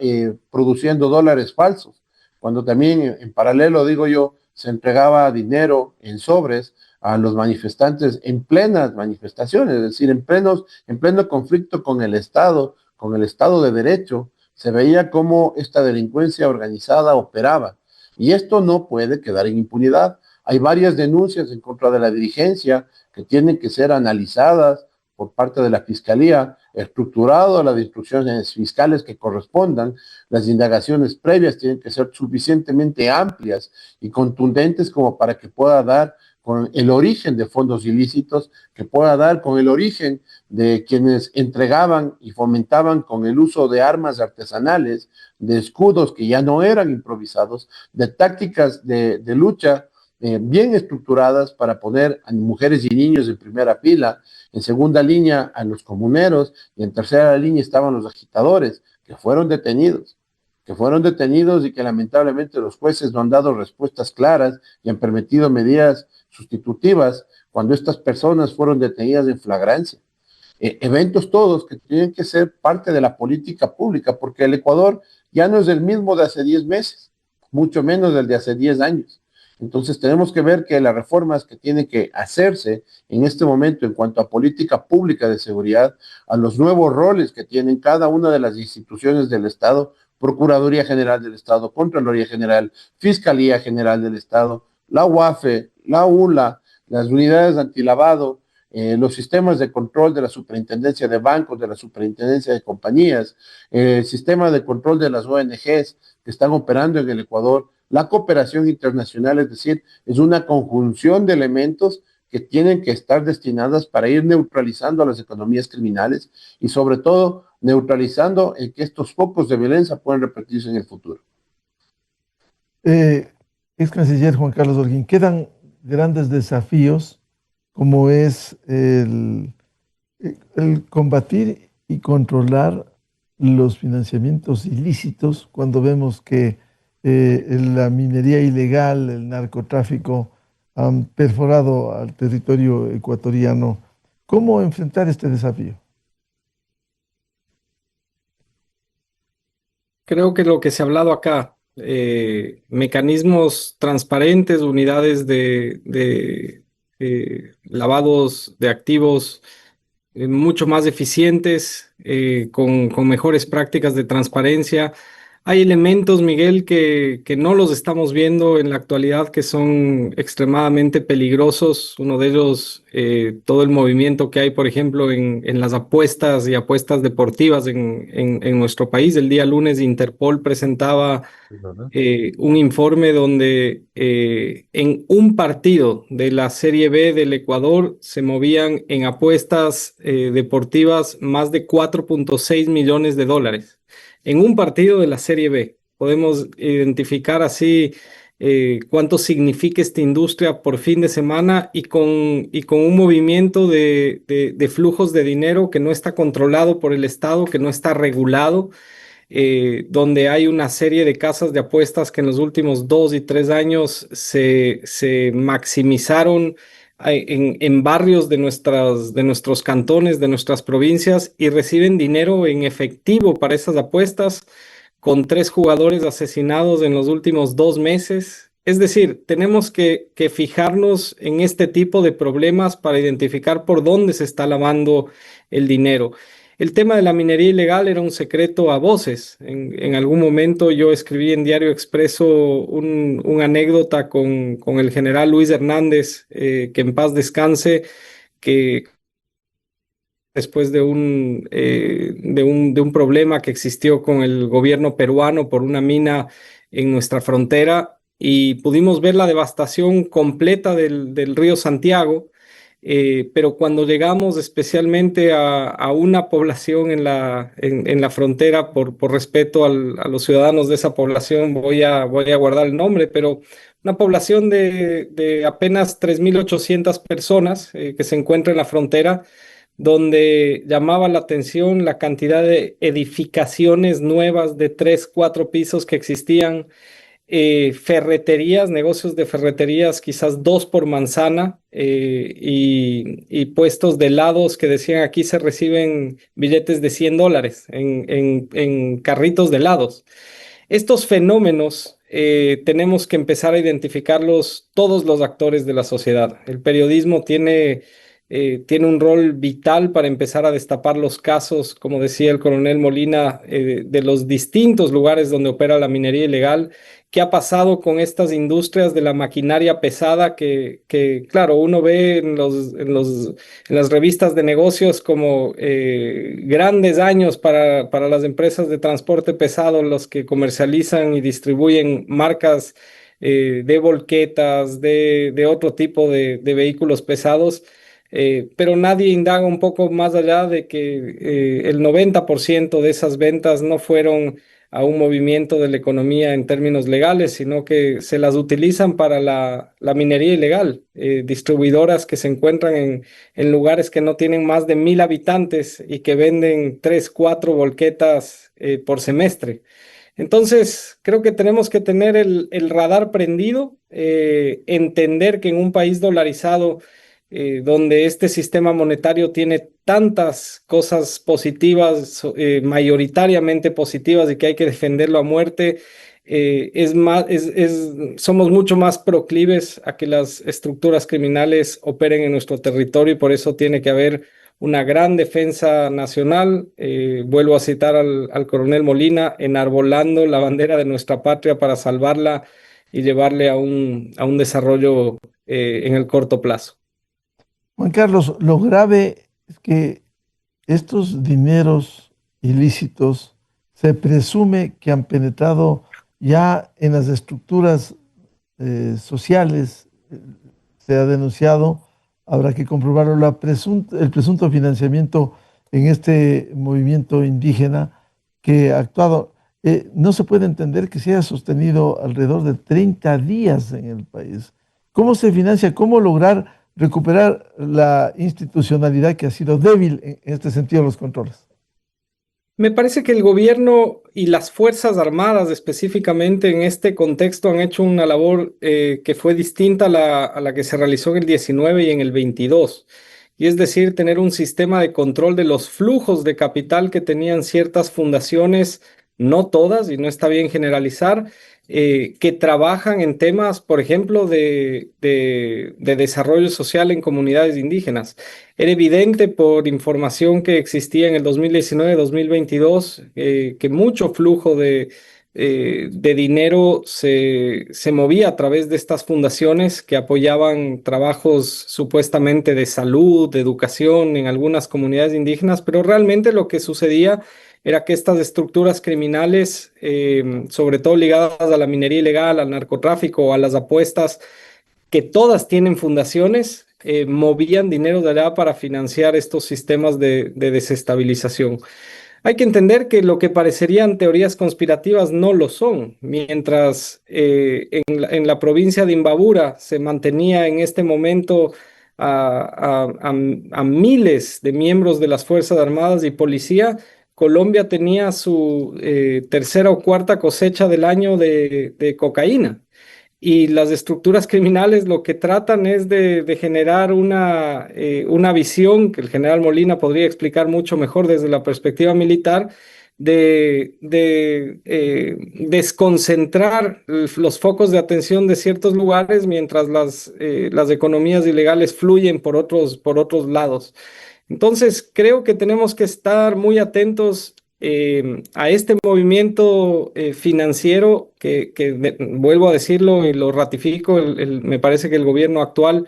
produciendo dólares falsos, cuando también en paralelo, digo yo, se entregaba dinero en sobres a los manifestantes en plenas manifestaciones, es decir, en pleno conflicto con el Estado de Derecho, se veía cómo esta delincuencia organizada operaba. Y esto no puede quedar en impunidad. Hay varias denuncias en contra de la dirigencia que tienen que ser analizadas por parte de la Fiscalía, estructurado las instrucciones fiscales que correspondan. Las indagaciones previas tienen que ser suficientemente amplias y contundentes como para que pueda dar con el origen de fondos ilícitos, que pueda dar con el origen de quienes entregaban y fomentaban con el uso de armas artesanales, de escudos que ya no eran improvisados, de tácticas de lucha bien estructuradas para poner a mujeres y niños en primera fila, en segunda línea a los comuneros y en tercera línea estaban los agitadores que fueron detenidos y que lamentablemente los jueces no han dado respuestas claras y han permitido medidas sustitutivas cuando estas personas fueron detenidas en flagrancia. Eventos todos que tienen que ser parte de la política pública, porque el Ecuador ya no es el mismo de hace 10 meses, mucho menos del de hace 10 años. Entonces tenemos que ver que las reformas que tienen que hacerse en este momento en cuanto a política pública de seguridad, a los nuevos roles que tienen cada una de las instituciones del Estado, Procuraduría General del Estado, Contraloría General, Fiscalía General del Estado, la UAFE, la ULA, las unidades antilavado, los sistemas de control de la superintendencia de bancos, de la superintendencia de compañías, el sistema de control de las ONGs que están operando en el Ecuador, la cooperación internacional, es decir, es una conjunción de elementos que tienen que estar destinadas para ir neutralizando a las economías criminales y sobre todo neutralizando el que estos focos de violencia puedan repetirse en el futuro. Ex canciller Juan Carlos Holguín, quedan grandes desafíos como es el combatir y controlar los financiamientos ilícitos cuando vemos que la minería ilegal, el narcotráfico han perforado al territorio ecuatoriano. ¿Cómo enfrentar este desafío? Creo que lo que se ha hablado acá, mecanismos transparentes, unidades de lavados de activos mucho más eficientes, con mejores prácticas de transparencia. Hay elementos, Miguel, que no los estamos viendo en la actualidad que son extremadamente peligrosos. Uno de ellos, todo el movimiento que hay, por ejemplo, en las apuestas y apuestas deportivas en nuestro país. El día lunes Interpol presentaba un informe donde en un partido de la Serie B del Ecuador se movían en apuestas deportivas más de 4.6 millones de dólares. En un partido de la Serie B. Podemos identificar así cuánto significa esta industria por fin de semana y con un movimiento de flujos de dinero que no está controlado por el Estado, que no está regulado, donde hay una serie de casas de apuestas que en los últimos 2 y 3 años se maximizaron en barrios de nuestros cantones, de nuestras provincias, y reciben dinero en efectivo para esas apuestas, con 3 jugadores asesinados en los últimos 2 meses, Es decir, tenemos que fijarnos en este tipo de problemas para identificar por dónde se está lavando el dinero. El tema de la minería ilegal era un secreto a voces. En algún momento yo escribí en Diario Expreso una anécdota con el general Luis Hernández, que en paz descanse, que después de un problema que existió con el gobierno peruano por una mina en nuestra frontera, y pudimos ver la devastación completa del río Santiago. Pero cuando llegamos especialmente a una población en la frontera, por respeto a los ciudadanos de esa población, voy a guardar el nombre, pero una población de apenas 3.800 personas, que se encuentra en la frontera, donde llamaba la atención la cantidad de edificaciones nuevas de 3, 4 pisos que existían, ferreterías, negocios de ferreterías, quizás 2 por manzana, y puestos de helados que decían: aquí se reciben billetes de $100 en carritos de helados. Estos fenómenos, tenemos que empezar a identificarlos todos los actores de la sociedad. El periodismo tiene un rol vital para empezar a destapar los casos, como decía el coronel Molina, de los distintos lugares donde opera la minería ilegal. ¿Qué ha pasado con estas industrias de la maquinaria pesada que claro, uno ve en las revistas de negocios como grandes años para las empresas de transporte pesado, los que comercializan y distribuyen marcas de volquetas, de otro tipo de vehículos pesados? Pero nadie indaga un poco más allá de que el 90% de esas ventas no fueron a un movimiento de la economía en términos legales, sino que se las utilizan para la minería ilegal. Distribuidoras que se encuentran en lugares que no tienen más de 1,000 habitantes y que venden 3, 4 volquetas por semestre. Entonces, creo que tenemos que tener el radar prendido, entender que en un país dolarizado, donde este sistema monetario tiene tantas cosas positivas, mayoritariamente positivas, y que hay que defenderlo a muerte, somos mucho más proclives a que las estructuras criminales operen en nuestro territorio, y por eso tiene que haber una gran defensa nacional. Vuelvo a citar al coronel Molina, enarbolando la bandera de nuestra patria para salvarla y llevarle a un desarrollo en el corto plazo. Juan Carlos, lo grave es que estos dineros ilícitos se presume que han penetrado ya en las estructuras sociales. Se ha denunciado, habrá que comprobarlo, el presunto financiamiento en este movimiento indígena que ha actuado. No se puede entender que se haya sostenido alrededor de 30 días en el país. ¿Cómo se financia? ¿Cómo lograr recuperar la institucionalidad que ha sido débil en este sentido, los controles? Me parece que el gobierno y las Fuerzas Armadas específicamente en este contexto han hecho una labor que fue distinta a la que se realizó en el 19 y en el 22. Y es decir, tener un sistema de control de los flujos de capital que tenían ciertas fundaciones, no todas, y no está bien generalizar, que trabajan en temas, por ejemplo, de desarrollo social en comunidades indígenas. Era evidente por información que existía en el 2019-2022 que mucho flujo de dinero se movía a través de estas fundaciones que apoyaban trabajos supuestamente de salud, de educación en algunas comunidades indígenas, pero realmente lo que sucedía era que estas estructuras criminales, sobre todo ligadas a la minería ilegal, al narcotráfico o a las apuestas, que todas tienen fundaciones, movían dinero de allá para financiar estos sistemas de desestabilización. Hay que entender que lo que parecerían teorías conspirativas no lo son. Mientras en la provincia de Imbabura se mantenía en este momento a miles de miembros de las Fuerzas Armadas y Policía, Colombia tenía su tercera o cuarta cosecha del año de cocaína. Y las estructuras criminales lo que tratan es de generar una visión que el general Molina podría explicar mucho mejor desde la perspectiva militar, desconcentrar los focos de atención de ciertos lugares mientras las economías ilegales fluyen por otros lados. Entonces, creo que tenemos que estar muy atentos a este movimiento financiero vuelvo a decirlo y lo ratifico, me parece que el gobierno actual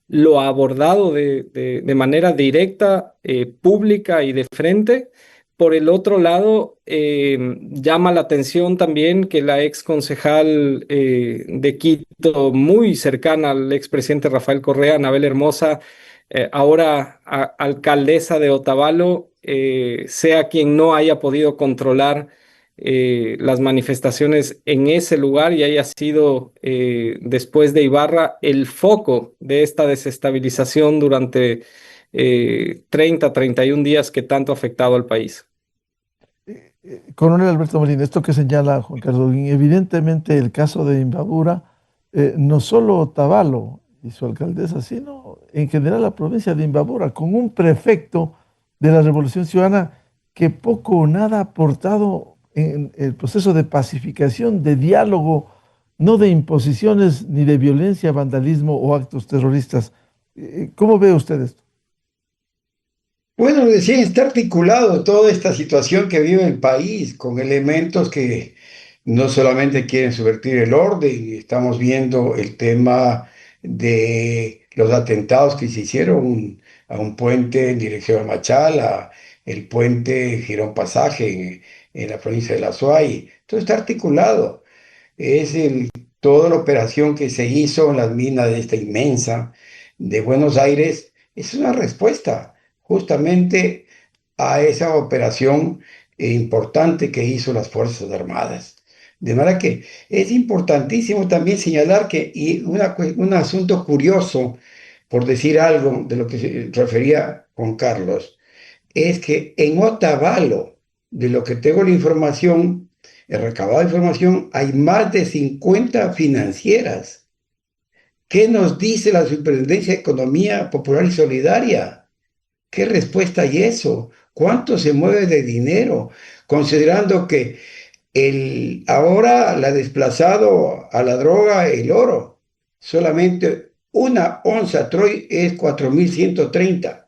lo ha abordado de manera directa, pública y de frente. Por el otro lado, llama la atención también que la ex concejal de Quito, muy cercana al expresidente Rafael Correa, Anabel Hermosa, ahora alcaldesa de Otavalo, sea quien no haya podido controlar las manifestaciones en ese lugar y haya sido, después de Ibarra, el foco de esta desestabilización durante 31 días que tanto ha afectado al país. Coronel Alberto Molina, esto que señala Juan Carlos Holguín, evidentemente el caso de Imbabura, no solo Otavalo y su alcaldesa, sino en general la provincia de Imbabura, con un prefecto de la Revolución Ciudadana que poco o nada ha aportado en el proceso de pacificación, de diálogo, no de imposiciones ni de violencia, vandalismo o actos terroristas. ¿Cómo ve usted esto? Bueno, decía, está articulado toda esta situación que vive el país con elementos que no solamente quieren subvertir el orden, estamos viendo el tema de los atentados que se hicieron a un puente en dirección a Machala, el puente Girón Pasaje en la provincia de La Suay. Todo está articulado. Toda la operación que se hizo en las minas de esta inmensa de Buenos Aires es una respuesta justamente a esa operación importante que hizo las Fuerzas Armadas. De manera que es importantísimo también señalar que, y un asunto curioso, por decir algo de lo que se refería Juan Carlos, es que en Otavalo, de lo que tengo la información, he recabado información, hay más de 50 financieras. ¿Qué nos dice la Superintendencia de Economía Popular y Solidaria? ¿Qué respuesta hay eso? ¿Cuánto se mueve de dinero? Considerando que ahora la ha desplazado a la droga el oro. Solamente una onza Troy es 4.130.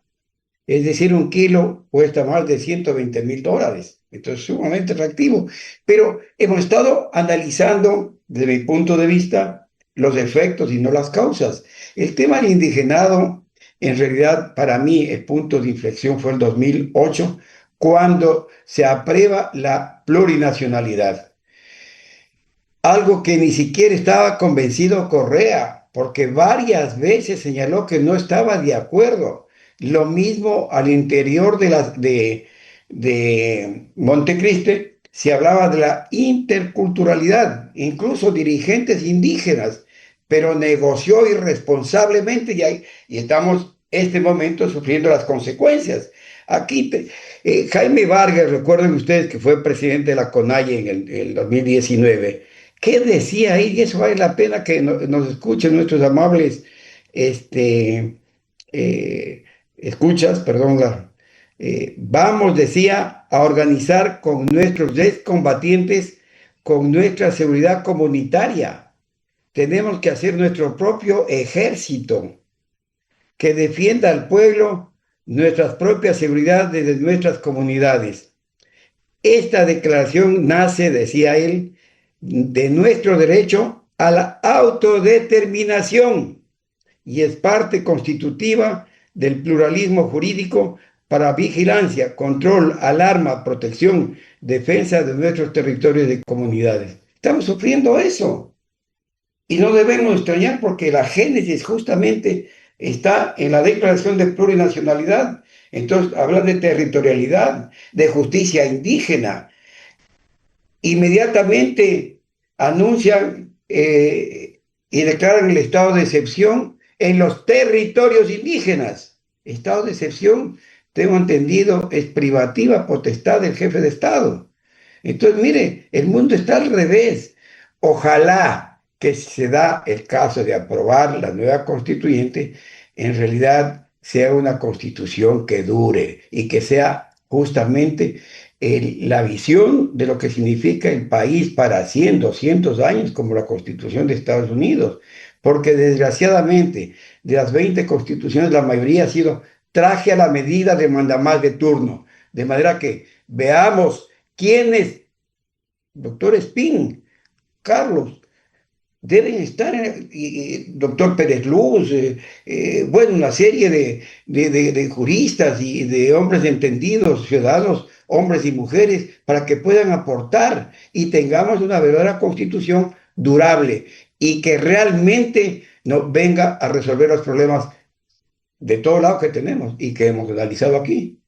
Es decir, un kilo cuesta más de $120.000. Entonces, sumamente atractivo. Pero hemos estado analizando, desde mi punto de vista, los efectos y no las causas. El tema del indigenado, en realidad, para mí, el punto de inflexión fue el 2008, cuando se aprueba la plurinacionalidad. Algo que ni siquiera estaba convencido Correa, porque varias veces señaló que no estaba de acuerdo. Lo mismo al interior de Montecristi se hablaba de la interculturalidad, incluso dirigentes indígenas, pero negoció irresponsablemente y estamos en este momento sufriendo las consecuencias. Aquí Jaime Vargas, recuerden ustedes que fue presidente de la CONAIE en el 2019. ¿Qué decía ahí? Y eso vale la pena que nos escuchen nuestros amables escuchas, perdón, vamos, decía, a organizar con nuestros excombatientes, con nuestra seguridad comunitaria. Tenemos que hacer nuestro propio ejército que defienda al pueblo, nuestra propia seguridad desde nuestras comunidades. Esta declaración nace, decía él, de nuestro derecho a la autodeterminación y es parte constitutiva del pluralismo jurídico para vigilancia, control, alarma, protección, defensa de nuestros territorios y comunidades. Estamos sufriendo eso y no debemos extrañar porque la génesis justamente está en la declaración de plurinacionalidad. Entonces hablan de territorialidad, de justicia indígena. Inmediatamente anuncian y declaran el estado de excepción en los territorios indígenas. Estado de excepción, tengo entendido, es privativa potestad del jefe de Estado. Entonces, mire, el mundo está al revés. Ojalá que si se da el caso de aprobar la nueva constituyente, en realidad sea una constitución que dure y que sea justamente la visión de lo que significa el país para 100, 200 años, como la Constitución de Estados Unidos, porque desgraciadamente de las 20 constituciones la mayoría ha sido traje a la medida de mandamás de turno, de manera que veamos quiénes, doctor Espín, Carlos, deben estar, doctor Pérez Luz, bueno, una serie de juristas y de hombres entendidos, ciudadanos, hombres y mujeres, para que puedan aportar y tengamos una verdadera constitución durable y que realmente nos venga a resolver los problemas de todo lado que tenemos y que hemos analizado aquí.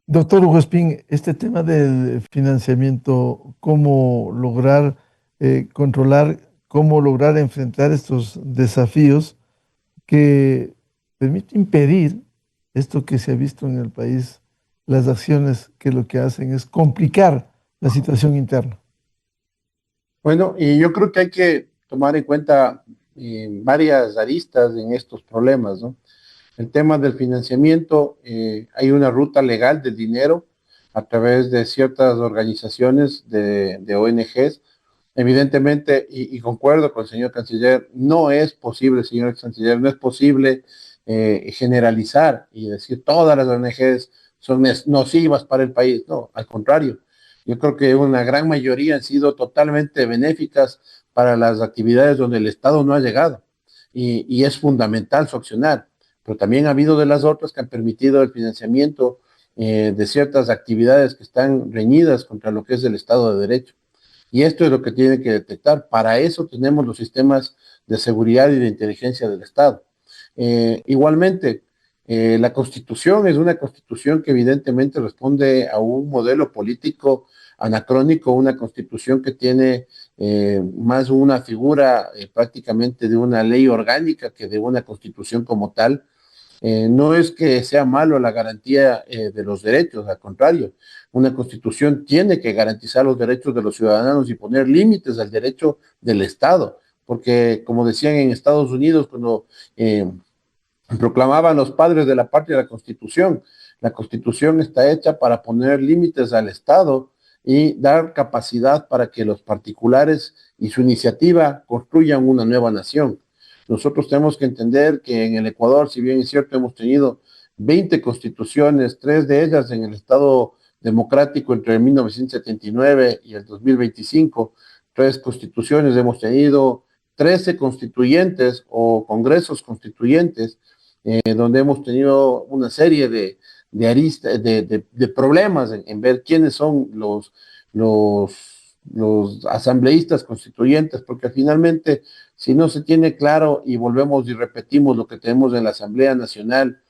Doctor Hugo Espín, este tema del financiamiento, cómo lograr controlar, cómo lograr enfrentar estos desafíos que permiten impedir esto que se ha visto en el país, las acciones que lo que hacen es complicar la situación interna. Bueno, y yo creo que hay que tomar en cuenta varias aristas en estos problemas, ¿no? El tema del financiamiento, hay una ruta legal del dinero a través de ciertas organizaciones de ONGs. Evidentemente, y concuerdo con el señor canciller, no es posible, señor canciller, no es posible generalizar y decir todas las ONGs son nocivas para el país. No, al contrario, yo creo que una gran mayoría han sido totalmente benéficas para las actividades donde el Estado no ha llegado y es fundamental su accionar, pero también ha habido de las otras que han permitido el financiamiento de ciertas actividades que están reñidas contra lo que es el Estado de Derecho. Y esto es lo que tiene que detectar. Para eso tenemos los sistemas de seguridad y de inteligencia del Estado. Igualmente, la Constitución es una Constitución que evidentemente responde a un modelo político anacrónico, una Constitución que tiene más una figura prácticamente de una ley orgánica que de una Constitución como tal. No es que sea malo la garantía de los derechos, al contrario, una constitución tiene que garantizar los derechos de los ciudadanos y poner límites al derecho del Estado, porque como decían en Estados Unidos cuando proclamaban los padres de la patria la constitución está hecha para poner límites al Estado y dar capacidad para que los particulares y su iniciativa construyan una nueva nación. Nosotros tenemos que entender que en el Ecuador, si bien es cierto, hemos tenido 20 constituciones, 3 de ellas en el Estado democrático entre el 1979 y el 2025, 3 constituciones, hemos tenido 13 constituyentes o congresos constituyentes, donde hemos tenido una serie de problemas en ver quiénes son los asambleístas constituyentes, porque finalmente, si no se tiene claro y volvemos y repetimos lo que tenemos en la Asamblea Nacional,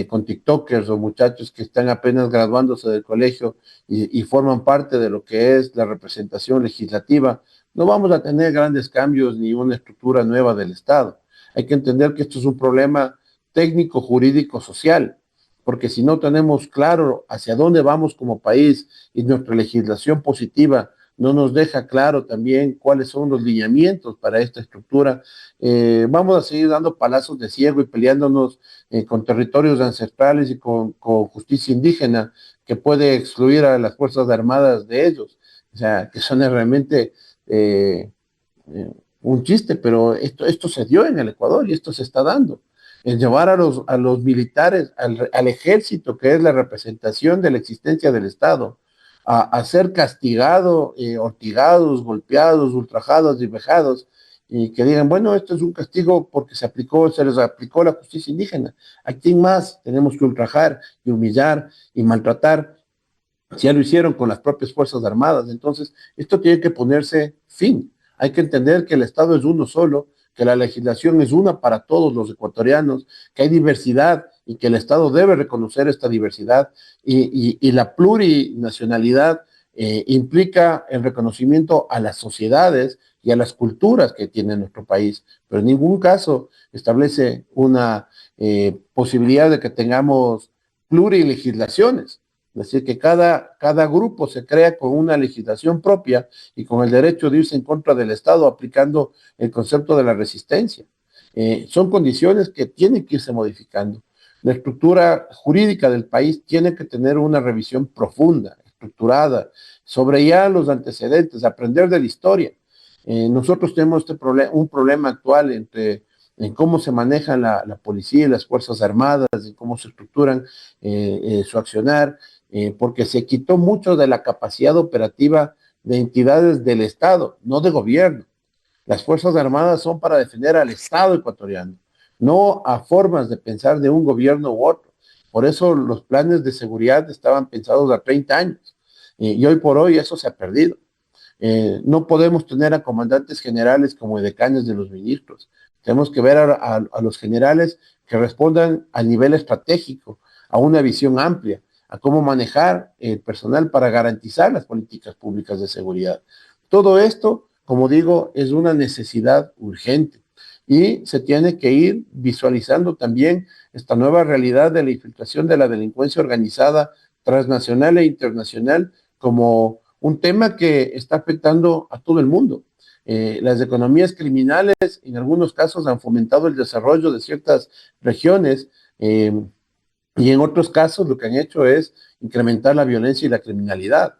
con TikTokers o muchachos que están apenas graduándose del colegio y forman parte de lo que es la representación legislativa, no vamos a tener grandes cambios ni una estructura nueva del Estado. Hay que entender que esto es un problema técnico, jurídico, social, porque si no tenemos claro hacia dónde vamos como país y nuestra legislación positiva no nos deja claro también cuáles son los lineamientos para esta estructura, vamos a seguir dando palazos de ciego y peleándonos con territorios ancestrales y con justicia indígena que puede excluir a las Fuerzas Armadas de ellos. O sea, que suena realmente un chiste, pero esto se dio en el Ecuador y esto se está dando. En llevar a los militares, al ejército, que es la representación de la existencia del Estado, a ser castigado, hortigados, golpeados, ultrajados y vejados, y que digan, bueno, esto es un castigo porque se les aplicó la justicia indígena. ¿A quién más tenemos que ultrajar y humillar y maltratar? Ya lo hicieron con las propias Fuerzas Armadas. Entonces, esto tiene que ponerse fin. Hay que entender que el Estado es uno solo, que la legislación es una para todos los ecuatorianos, que hay diversidad y que el Estado debe reconocer esta diversidad y la plurinacionalidad implica el reconocimiento a las sociedades y a las culturas que tiene nuestro país, pero en ningún caso establece una posibilidad de que tengamos plurilegislaciones. Es decir, que cada grupo se crea con una legislación propia y con el derecho de irse en contra del Estado aplicando el concepto de la resistencia. Son condiciones que tienen que irse modificando. La estructura jurídica del país tiene que tener una revisión profunda, estructurada, sobre ya los antecedentes, aprender de la historia. Nosotros tenemos un problema actual en cómo se maneja la policía y las Fuerzas Armadas, en cómo se estructuran su accionar, porque se quitó mucho de la capacidad operativa de entidades del Estado, no de gobierno. Las Fuerzas Armadas son para defender al Estado ecuatoriano, no a formas de pensar de un gobierno u otro. Por eso los planes de seguridad estaban pensados a 30 años y hoy por hoy eso se ha perdido. No podemos tener a comandantes generales como decanes de los ministros. Tenemos que ver a los generales que respondan al nivel estratégico, a una visión amplia, a cómo manejar el personal para garantizar las políticas públicas de seguridad. Todo esto, como digo, es una necesidad urgente y se tiene que ir visualizando también esta nueva realidad de la infiltración de la delincuencia organizada transnacional e internacional como un tema que está afectando a todo el mundo. Las economías criminales en algunos casos han fomentado el desarrollo de ciertas regiones y en otros casos lo que han hecho es incrementar la violencia y la criminalidad.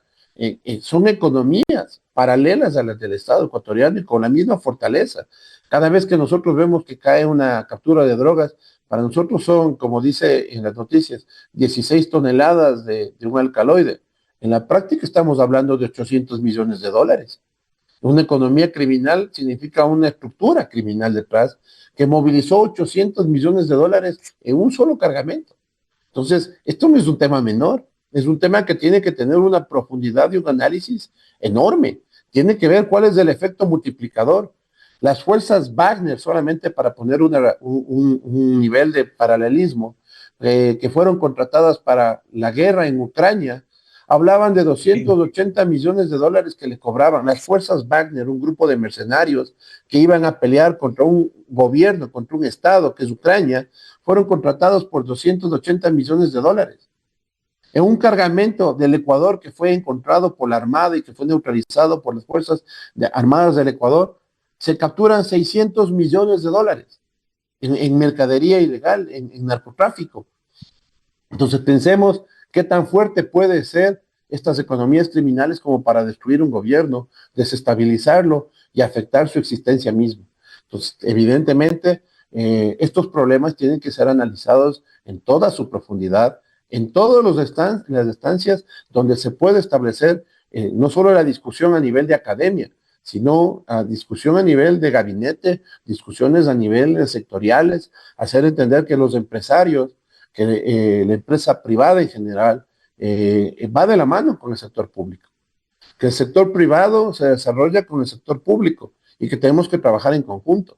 Son economías paralelas a las del Estado ecuatoriano y con la misma fortaleza. Cada vez que nosotros vemos que cae una captura de drogas, para nosotros son, como dice en las noticias, 16 toneladas de un alcaloide. En la práctica estamos hablando de 800 millones de dólares. Una economía criminal significa una estructura criminal detrás que movilizó 800 millones de dólares en un solo cargamento. Entonces, esto no es un tema menor, es un tema que tiene que tener una profundidad y un análisis enorme. Tiene que ver cuál es el efecto multiplicador. Las fuerzas Wagner, solamente para poner un nivel de paralelismo, que fueron contratadas para la guerra en Ucrania, hablaban de 280 millones de dólares que le cobraban las fuerzas Wagner, un grupo de mercenarios que iban a pelear contra un gobierno, contra un Estado, que es Ucrania, fueron contratados por 280 millones de dólares. En un cargamento del Ecuador que fue encontrado por la Armada y que fue neutralizado por las Fuerzas Armadas del Ecuador, se capturan 600 millones de dólares en mercadería ilegal, en narcotráfico. Entonces pensemos qué tan fuerte puede ser estas economías criminales como para destruir un gobierno, desestabilizarlo y afectar su existencia misma. Entonces, evidentemente, estos problemas tienen que ser analizados en toda su profundidad, en todas las instancias donde se puede establecer no solo la discusión a nivel de academia, sino a discusión a nivel de gabinete, discusiones a nivel sectoriales, hacer entender que los empresarios, que la empresa privada en general va de la mano con el sector público, que el sector privado se desarrolla con el sector público y que tenemos que trabajar en conjunto,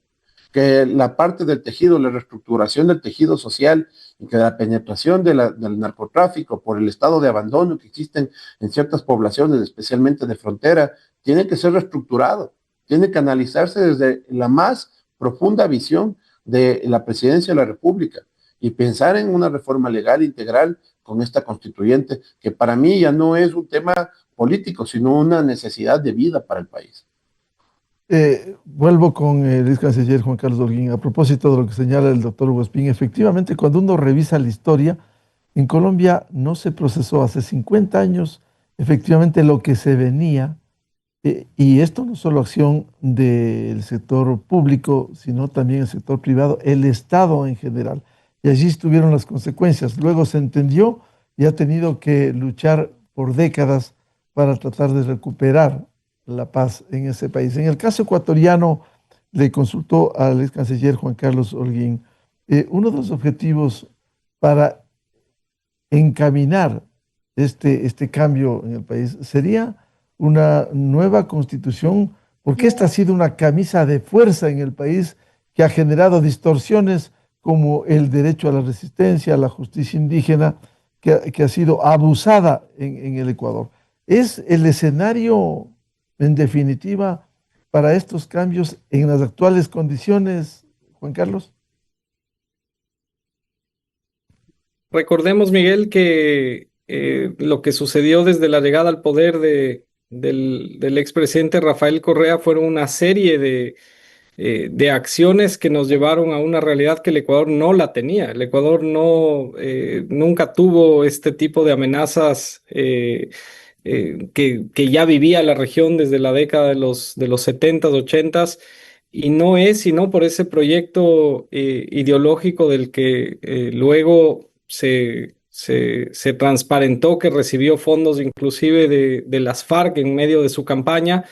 que la parte del tejido, la reestructuración del tejido social y que la penetración del narcotráfico por el estado de abandono que existen en ciertas poblaciones, especialmente de frontera, tiene que ser reestructurado, tiene que analizarse desde la más profunda visión de la presidencia de la República y pensar en una reforma legal integral con esta constituyente, que para mí ya no es un tema político, sino una necesidad de vida para el país. Vuelvo con el ex canciller Juan Carlos Holguín. A propósito de lo que señala el doctor Hugo Espín, efectivamente, cuando uno revisa la historia, en Colombia no se procesó hace 50 años efectivamente lo que se venía, y esto no solo acción del sector público, sino también el sector privado, el Estado en general. Y allí estuvieron las consecuencias. Luego se entendió y ha tenido que luchar por décadas para tratar de recuperar la paz en ese país. En el caso ecuatoriano, le consultó al ex canciller Juan Carlos Holguín, uno de los objetivos para encaminar este cambio en el país sería una nueva constitución, porque esta ha sido una camisa de fuerza en el país que ha generado distorsiones como el derecho a la resistencia, a la justicia indígena, que ha sido abusada en el Ecuador. ¿Es el escenario, en definitiva, para estos cambios en las actuales condiciones, Juan Carlos? Recordemos, Miguel, que lo que sucedió desde la llegada al poder del expresidente Rafael Correa fueron una serie de acciones que nos llevaron a una realidad que el Ecuador no la tenía. El Ecuador nunca tuvo este tipo de amenazas que ya vivía la región desde la década de los 70s, 80s, y no es sino por ese proyecto ideológico del que luego se transparentó que recibió fondos inclusive de las FARC en medio de su campaña,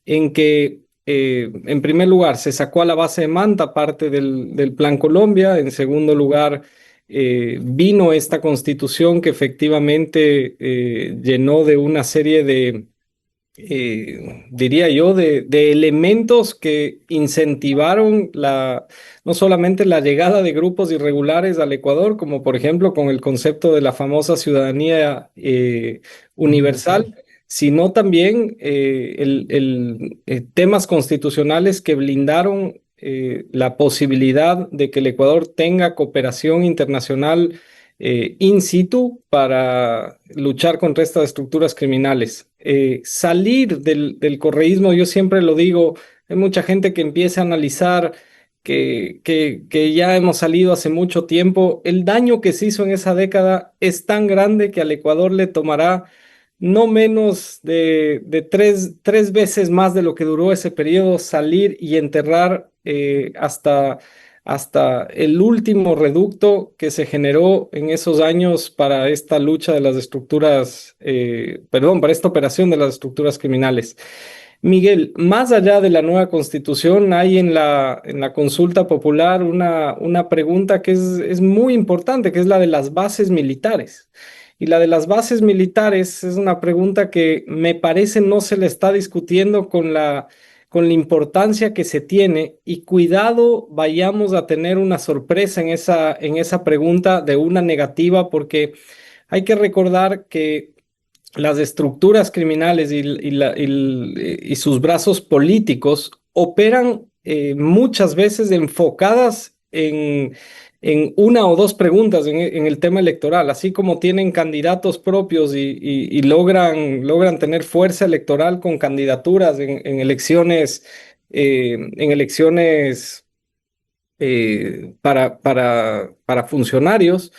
en que en primer lugar se sacó a la base de Manta parte del Plan Colombia. En segundo lugar, vino esta constitución que efectivamente llenó de una serie de, diría yo, de elementos que incentivaron no solamente la llegada de grupos irregulares al Ecuador, como por ejemplo con el concepto de la famosa ciudadanía universal, sino también temas constitucionales que blindaron la posibilidad de que el Ecuador tenga cooperación internacional in situ para luchar contra estas estructuras criminales. Salir del correísmo, yo siempre lo digo, hay mucha gente que empieza a analizar que ya hemos salido hace mucho tiempo. El daño que se hizo en esa década es tan grande que al Ecuador le tomará no menos de tres veces más de lo que duró ese periodo salir y enterrar hasta el último reducto que se generó en esos años para esta lucha de las estructuras, para esta operación de las estructuras criminales. Miguel, más allá de la nueva constitución, hay en la consulta popular una pregunta que es muy importante, que es la de las bases militares. Y la de las bases militares es una pregunta que me parece no se le está discutiendo con la importancia que se tiene, y cuidado vayamos a tener una sorpresa en esa pregunta de una negativa, porque hay que recordar que las estructuras criminales y sus brazos políticos operan muchas veces enfocadas en una o dos preguntas en el tema electoral, así como tienen candidatos propios y logran tener fuerza electoral con candidaturas en elecciones, para funcionarios.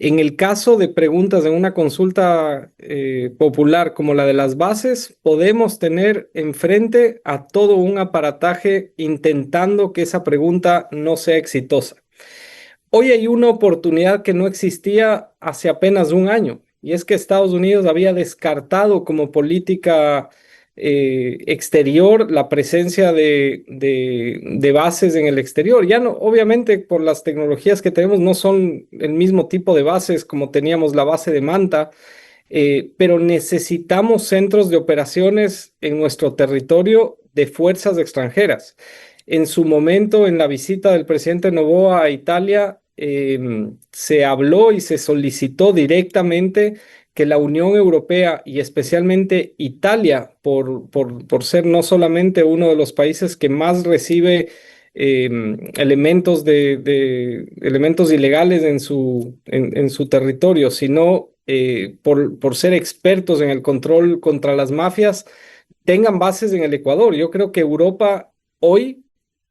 En el caso de preguntas en una consulta popular como la de las bases, podemos tener enfrente a todo un aparataje intentando que esa pregunta no sea exitosa. Hoy hay una oportunidad que no existía hace apenas un año, y es que Estados Unidos había descartado como política exterior la presencia de bases en el exterior. Ya no, obviamente por las tecnologías que tenemos no son el mismo tipo de bases como teníamos la base de Manta, pero necesitamos centros de operaciones en nuestro territorio de fuerzas extranjeras. En su momento, en la visita del presidente Noboa a Italia, se habló y se solicitó directamente que la Unión Europea y especialmente Italia, por ser no solamente uno de los países que más recibe elementos ilegales en su territorio, sino por ser expertos en el control contra las mafias, tengan bases en el Ecuador. Yo creo que Europa hoy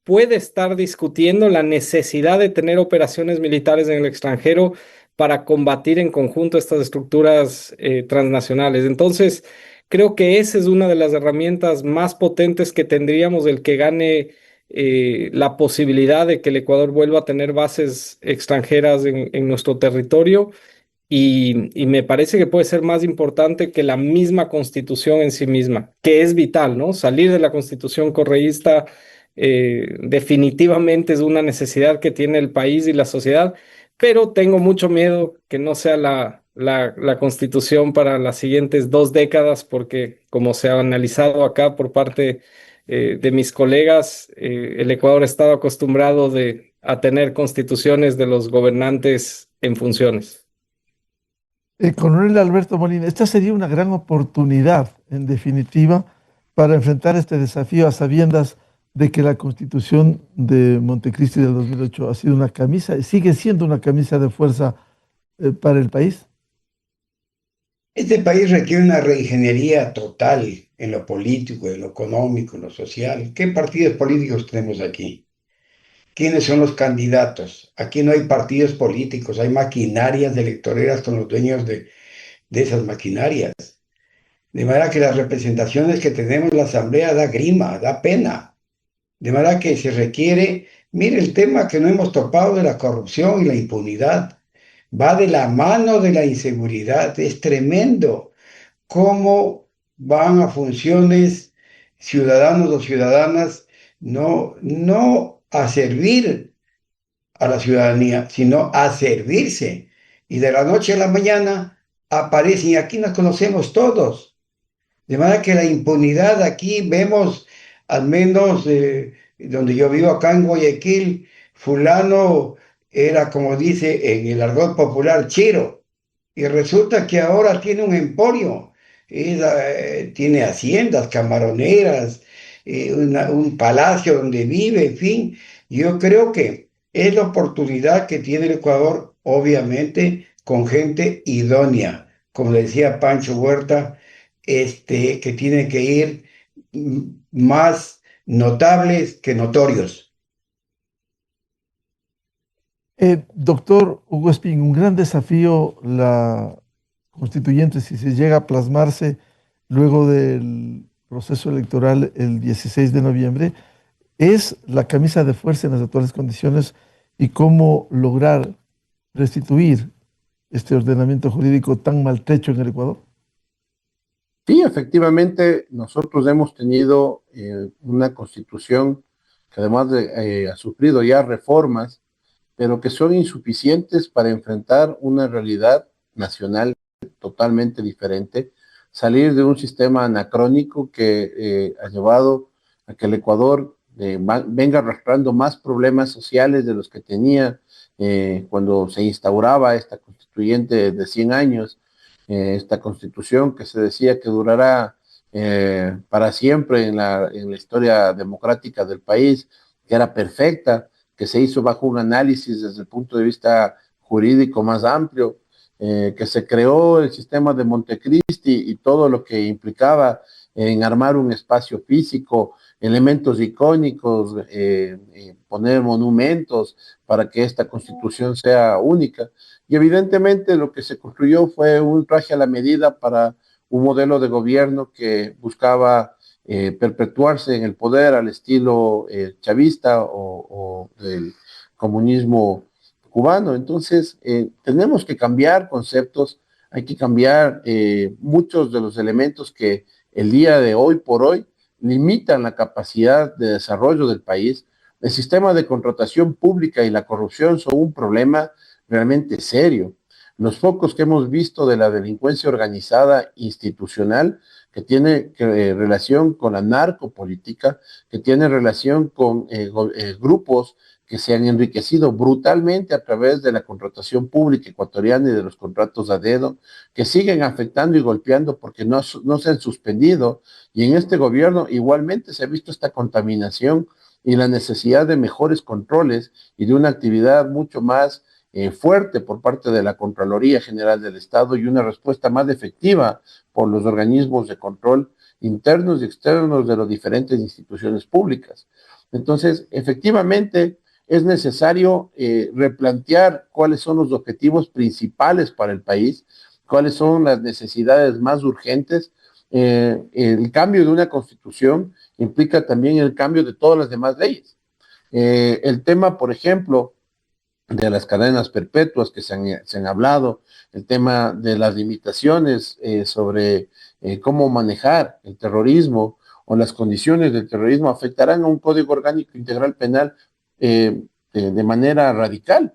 puede estar discutiendo la necesidad de tener operaciones militares en el extranjero para combatir en conjunto estas estructuras transnacionales. Entonces, creo que esa es una de las herramientas más potentes que tendríamos, el que gane la posibilidad de que el Ecuador vuelva a tener bases extranjeras en nuestro territorio. Y me parece que puede ser más importante que la misma constitución en sí misma, que es vital, ¿no? Salir de la constitución correísta definitivamente es una necesidad que tiene el país y la sociedad, pero tengo mucho miedo que no sea la constitución para las siguientes 2 décadas, porque como se ha analizado acá por parte de mis colegas, el Ecuador ha estado acostumbrado a tener constituciones de los gobernantes en funciones. Coronel Alberto Molina, esta sería una gran oportunidad, en definitiva, para enfrentar este desafío a sabiendas de que la Constitución de Montecristi del 2008 ha sido una camisa, sigue siendo una camisa de fuerza para el país. Este país requiere una reingeniería total en lo político, en lo económico, en lo social. ¿Qué partidos políticos tenemos aquí? ¿Quiénes son los candidatos? Aquí no hay partidos políticos, hay maquinarias electoreras con los dueños de esas maquinarias. De manera que las representaciones que tenemos en la Asamblea da grima, da pena. De manera que se requiere, mire el tema que no hemos topado de la corrupción y la impunidad. Va de la mano de la inseguridad, es tremendo cómo van a funciones ciudadanos o ciudadanas no a servir a la ciudadanía, sino a servirse. Y de la noche a la mañana aparecen, y aquí nos conocemos todos. De manera que la impunidad aquí vemos, al menos donde yo vivo acá en Guayaquil, fulano era, como dice en el argot popular, chiro, y resulta que ahora tiene un emporio, tiene haciendas, camaroneras, un palacio donde vive, en fin. Yo creo que es la oportunidad que tiene el Ecuador, obviamente, con gente idónea, como decía Pancho Huerta, que tienen que ir más notables que notorios. Doctor Hugo Espín, un gran desafío la constituyente, si se llega a plasmarse luego del proceso electoral el 16 de noviembre, es la camisa de fuerza en las actuales condiciones y cómo lograr restituir este ordenamiento jurídico tan maltrecho en el Ecuador. Sí, efectivamente, nosotros hemos tenido una constitución que además ha sufrido ya reformas, pero que son insuficientes para enfrentar una realidad nacional totalmente diferente, salir de un sistema anacrónico que ha llevado a que el Ecuador venga arrastrando más problemas sociales de los que tenía cuando se instauraba esta constituyente de 100 años, esta constitución que se decía que durará para siempre en la historia democrática del país, que era perfecta, que se hizo bajo un análisis desde el punto de vista jurídico más amplio, que se creó el sistema de Montecristi y todo lo que implicaba en armar un espacio físico, elementos icónicos, poner monumentos para que esta constitución sea única. Y evidentemente lo que se construyó fue un traje a la medida para un modelo de gobierno que buscaba perpetuarse en el poder al estilo chavista o del comunismo cubano. Entonces, tenemos que cambiar conceptos, hay que cambiar muchos de los elementos que el día de hoy por hoy limitan la capacidad de desarrollo del país. El sistema de contratación pública y la corrupción son un problema realmente serio. Los focos que hemos visto de la delincuencia organizada institucional, que tiene relación con la narcopolítica, que tiene relación con grupos que se han enriquecido brutalmente a través de la contratación pública ecuatoriana y de los contratos a dedo, que siguen afectando y golpeando porque no se han suspendido. Y en este gobierno igualmente se ha visto esta contaminación y la necesidad de mejores controles y de una actividad mucho más fuerte por parte de la Contraloría General del Estado y una respuesta más efectiva por los organismos de control internos y externos de las diferentes instituciones públicas. Entonces, efectivamente, es necesario replantear cuáles son los objetivos principales para el país, cuáles son las necesidades más urgentes. El cambio de una constitución implica también el cambio de todas las demás leyes. El tema, por ejemplo, de las cadenas perpetuas que se han hablado, el tema de las limitaciones sobre cómo manejar el terrorismo o las condiciones del terrorismo afectarán a un código orgánico integral penal de manera radical.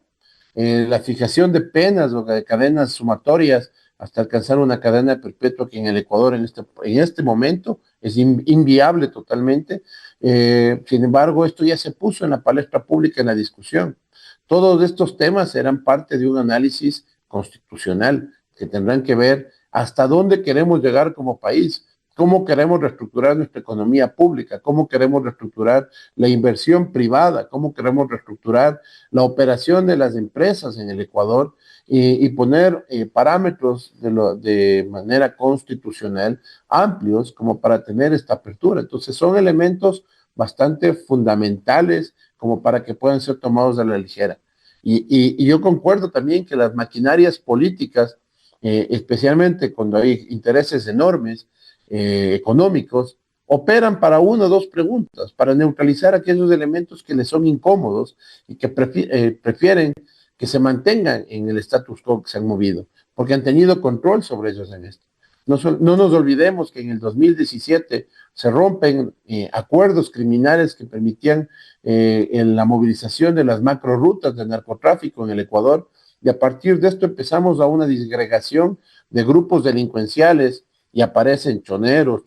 La fijación de penas o de cadenas sumatorias hasta alcanzar una cadena perpetua que en el Ecuador en este momento es inviable totalmente. Sin embargo, esto ya se puso en la palestra pública en la discusión. Todos estos temas serán parte de un análisis constitucional que tendrán que ver hasta dónde queremos llegar como país, cómo queremos reestructurar nuestra economía pública, cómo queremos reestructurar la inversión privada, cómo queremos reestructurar la operación de las empresas en el Ecuador y poner parámetros de manera constitucional amplios como para tener esta apertura. Entonces son elementos bastante fundamentales como para que puedan ser tomados a la ligera. Y yo concuerdo también que las maquinarias políticas, especialmente cuando hay intereses enormes, económicos, operan para una o dos preguntas, para neutralizar aquellos elementos que les son incómodos y que prefieren que se mantengan en el status quo que se han movido, porque han tenido control sobre ellos en esto. No nos olvidemos que en el 2017 se rompen acuerdos criminales que permitían en la movilización de las macrorutas de narcotráfico en el Ecuador, y a partir de esto empezamos a una disgregación de grupos delincuenciales y aparecen choneros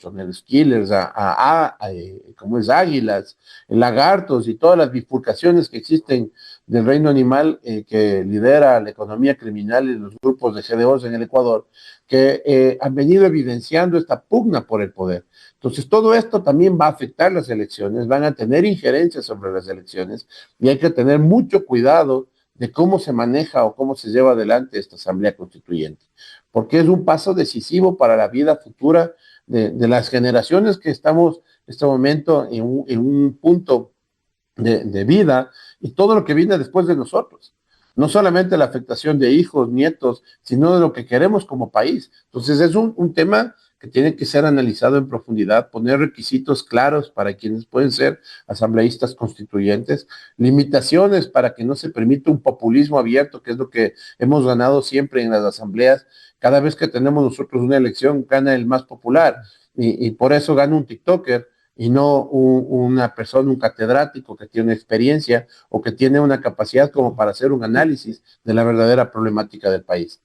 killers, como es águilas, lagartos y todas las bifurcaciones que existen del reino animal que lidera la economía criminal y los grupos de GDOs en el Ecuador, que han venido evidenciando esta pugna por el poder. Entonces, todo esto también va a afectar las elecciones, van a tener injerencia sobre las elecciones y hay que tener mucho cuidado de cómo se maneja o cómo se lleva adelante esta Asamblea Constituyente, porque es un paso decisivo para la vida futura de las generaciones que estamos en este momento en un punto de vida y todo lo que viene después de nosotros. No solamente la afectación de hijos, nietos, sino de lo que queremos como país. Entonces es un tema que tiene que ser analizado en profundidad, poner requisitos claros para quienes pueden ser asambleístas constituyentes, limitaciones para que no se permita un populismo abierto, que es lo que hemos ganado siempre en las asambleas. Cada vez que tenemos nosotros una elección, gana el más popular, y por eso gana un TikToker, y no una persona, un catedrático que tiene experiencia o que tiene una capacidad como para hacer un análisis de la verdadera problemática del país.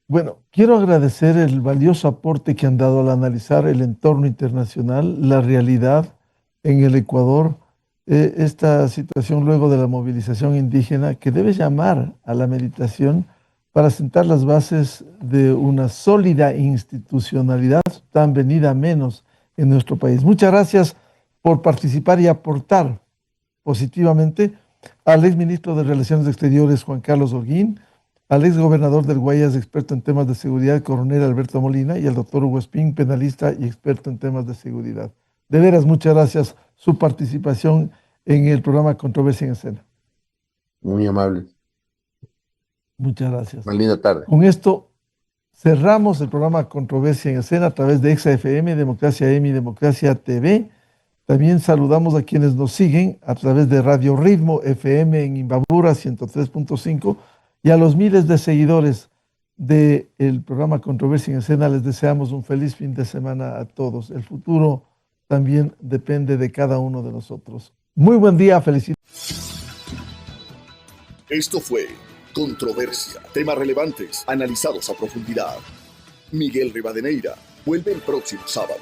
Bueno, quiero agradecer el valioso aporte que han dado al analizar el entorno internacional, la realidad en el Ecuador, esta situación luego de la movilización indígena que debe llamar a la meditación para sentar las bases de una sólida institucionalidad tan venida menos en nuestro país. Muchas gracias por participar y aportar positivamente al exministro de Relaciones Exteriores, Juan Carlos Holguín, al exgobernador del Guayas, experto en temas de seguridad, coronel Alberto Molina, y al doctor Hugo Espín, penalista y experto en temas de seguridad. De veras, muchas gracias su participación en el programa Controversia en Escena. Muy amable. Muchas gracias. Una linda tarde. Con esto cerramos el programa Controversia en Escena a través de Exa FM, Democracia M y Democracia TV. También saludamos a quienes nos siguen a través de Radio Ritmo FM en Imbabura 103.5 y a los miles de seguidores del programa Controversia en Escena les deseamos un feliz fin de semana a todos. El futuro también depende de cada uno de nosotros. Muy buen día, felicidades. Esto fue Controversia, temas relevantes analizados a profundidad. Miguel Rivadeneira vuelve el próximo sábado.